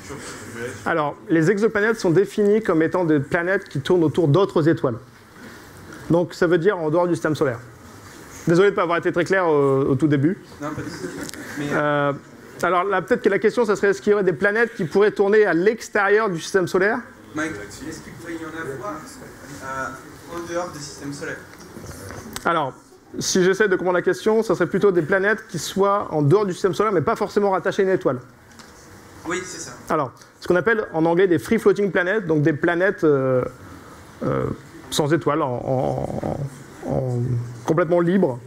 sur ce sujet?
Alors, les exoplanètes sont définies comme étant des planètes qui tournent autour d'autres étoiles. Donc, ça veut dire en dehors du système solaire. Désolé de ne pas avoir été très clair au tout début.
Non, pas du tout. Mais,
alors là, peut-être que la question, ça serait est-ce qu'il y aurait des planètes qui pourraient tourner à l'extérieur du système solaire?
est-ce qu'il pourrait y en avoir en dehors du système solaire?
Alors, si j'essaie de comprendre la question, ça serait plutôt des planètes qui soient en dehors du système solaire, mais pas forcément rattachées à une étoile.
Oui, c'est ça.
Alors, ce qu'on appelle en anglais des free floating planètes, donc des planètes sans étoiles, complètement libres.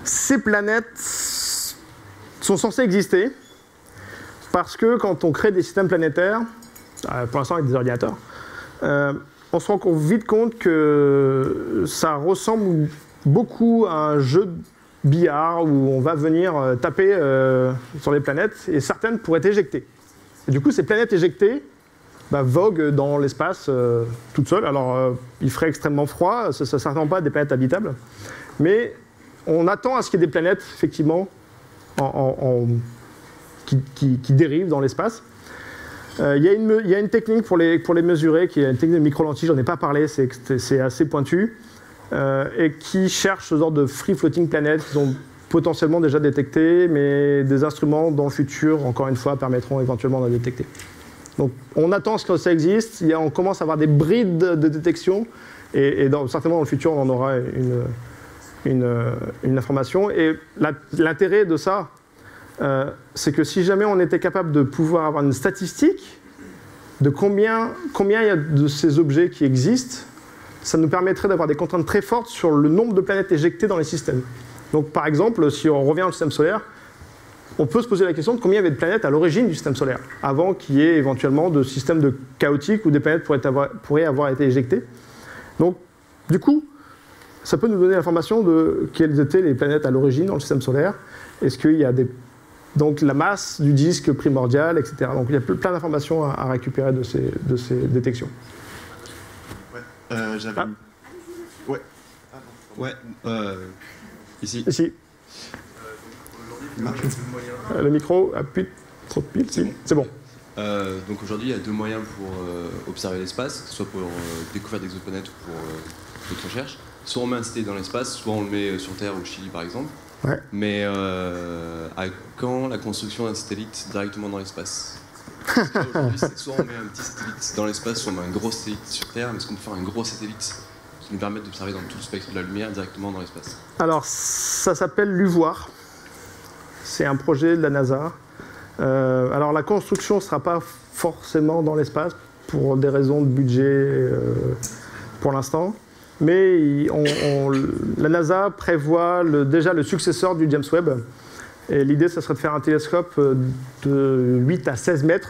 Ces planètes sont censées exister parce que quand on crée des systèmes planétaires, pour l'instant avec des ordinateurs, on se rend vite compte que ça ressemble beaucoup à un jeu de billard où on va venir taper sur les planètes et certaines pourraient être éjectées. Et du coup, ces planètes éjectées voguent dans l'espace toutes seules. Alors, il ferait extrêmement froid, ce ne sont certainement pas des planètes habitables, mais on attend à ce qu'il y ait des planètes, effectivement, qui dérivent dans l'espace. Il y a une technique pour les mesurer, qui est une technique de micro-lentille, j'en ai pas parlé, c'est assez pointu, et qui cherche ce genre de free-floating planètes qu'ils ont potentiellement déjà détectées, mais des instruments dans le futur, encore une fois, permettront éventuellement de la détecter. Donc on attend ce que ça existe, on commence à avoir des brides de détection, et certainement dans le futur, on en aura une information. Et l'intérêt de ça, c'est que si jamais on était capable de pouvoir avoir une statistique de combien il y a de ces objets qui existent, ça nous permettrait d'avoir des contraintes très fortes sur le nombre de planètes éjectées dans les systèmes. Donc par exemple, si on revient au système solaire, on peut se poser la question de combien il y avait de planètes à l'origine du système solaire, avant qu'il y ait éventuellement de systèmes chaotiques où des planètes pourraient avoir été éjectées. Donc du coup, ça peut nous donner l'information de quelles étaient les planètes à l'origine dans le système solaire. Est-ce qu'il y a donc la masse du disque primordial, etc. Donc il y a plein d'informations à récupérer de ces détections.
Ouais, j'avais... Ouais. Ouais, ici.
Ici. Le micro appuie trop de piles, c'est bon.
Donc aujourd'hui, il y a deux moyens pour observer l'espace, soit pour découvrir des exoplanètes ou pour d'autres recherches. Soit on met un satellite dans l'espace, soit on le met sur Terre ou au Chili par exemple.
Ouais.
Mais à quand la construction d'un satellite directement dans l'espace? Aujourd'hui, soit on met un petit satellite dans l'espace, soit on met un gros satellite sur Terre, mais est-ce qu'on peut faire un gros satellite qui nous permette d'observer dans tout le spectre de la lumière directement dans l'espace?
Alors, ça s'appelle l'UVOIR. C'est un projet de la NASA. Alors, la construction ne sera pas forcément dans l'espace pour des raisons de budget pour l'instant. Mais la NASA prévoit déjà le successeur du James Webb. Et l'idée, ça serait de faire un télescope de 8 à 16 mètres.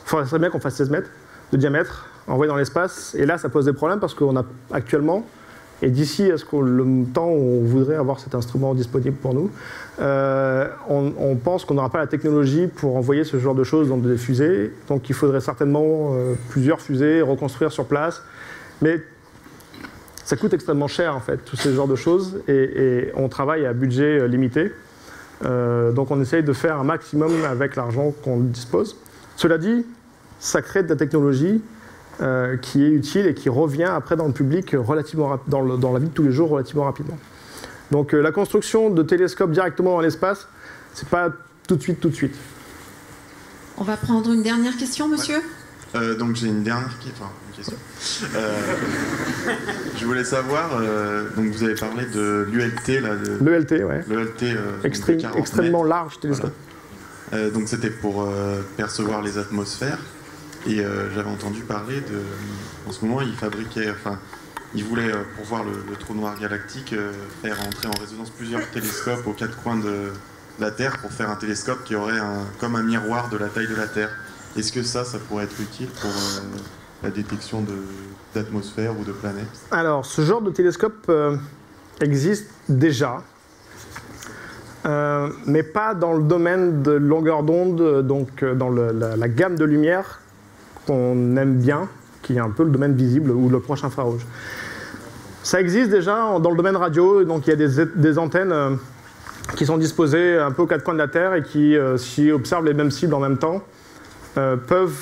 Enfin, ça serait bien qu'on fasse 16 mètres de diamètre, envoyé dans l'espace. Et là, ça pose des problèmes parce qu'on a actuellement, et d'ici à ce que le temps où on voudrait avoir cet instrument disponible pour nous, on pense qu'on n'aura pas la technologie pour envoyer ce genre de choses dans des fusées. Donc il faudrait certainement plusieurs fusées, reconstruire sur place. Mais ça coûte extrêmement cher, en fait, tous ces genres de choses, et on travaille à budget limité. Donc on essaye de faire un maximum avec l'argent qu'on dispose. Cela dit, ça crée de la technologie qui est utile et qui revient après dans le public relativement dans la vie de tous les jours relativement rapidement. Donc la construction de télescopes directement dans l'espace, c'est pas tout de suite.
On va prendre une dernière question, monsieur.
Donc j'ai une dernière question. Je voulais savoir, donc vous avez parlé de l'ULT.
L'ELT, ouais.
L'ELT
extrêmement large télescope.
Voilà. Donc c'était pour percevoir les atmosphères. Et j'avais entendu parler de... En ce moment, ils fabriquaient... Enfin, il voulait, pour voir le trou noir galactique, faire entrer en résonance plusieurs télescopes aux quatre coins de la Terre pour faire un télescope qui aurait comme un miroir de la taille de la Terre. Est-ce que ça pourrait être utile pour la détection d'atmosphères ou de planètes?
Alors, ce genre de télescope existe déjà, mais pas dans le domaine de longueur d'onde, donc dans la gamme de lumière qu'on aime bien, qui est un peu le domaine visible ou le proche infrarouge. Ça existe déjà dans le domaine radio, donc il y a des antennes qui sont disposées un peu aux quatre coins de la Terre et qui, s'ils observent les mêmes cibles en même temps, peuvent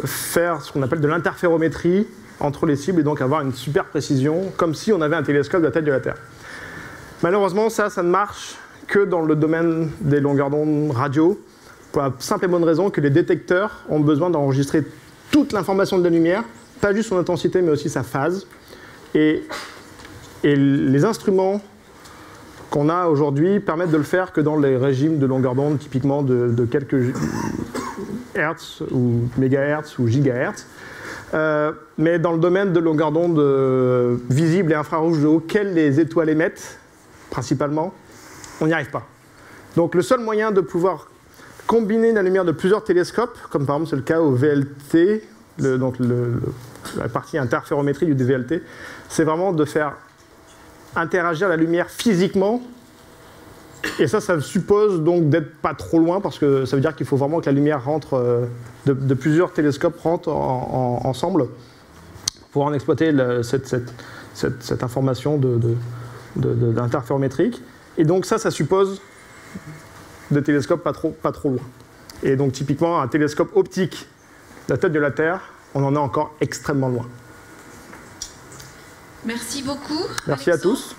faire ce qu'on appelle de l'interférométrie entre les cibles et donc avoir une super précision, comme si on avait un télescope de la taille de la Terre. Malheureusement, ça ne marche que dans le domaine des longueurs d'onde radio, pour la simple et bonne raison que les détecteurs ont besoin d'enregistrer toute l'information de la lumière, pas juste son intensité, mais aussi sa phase. Et les instruments qu'on a aujourd'hui permettent de le faire que dans les régimes de longueur d'onde, typiquement de quelques hertz ou mégahertz ou gigahertz. Mais dans le domaine de longueur d'onde visible et infrarouge auquel les étoiles émettent, principalement, on n'y arrive pas. Donc le seul moyen de pouvoir combiner la lumière de plusieurs télescopes, comme par exemple c'est le cas au VLT, donc la partie interférométrie du VLT, c'est vraiment de faire interagir la lumière physiquement. Et ça suppose donc d'être pas trop loin, parce que ça veut dire qu'il faut vraiment que la lumière rentre, de plusieurs télescopes rentrent ensemble pour en exploiter cette information d'interférométrique. Et donc ça suppose des télescopes pas trop loin. Et donc typiquement un télescope optique de la tête de la Terre, on en est encore extrêmement loin.
Merci beaucoup.
Merci à tous.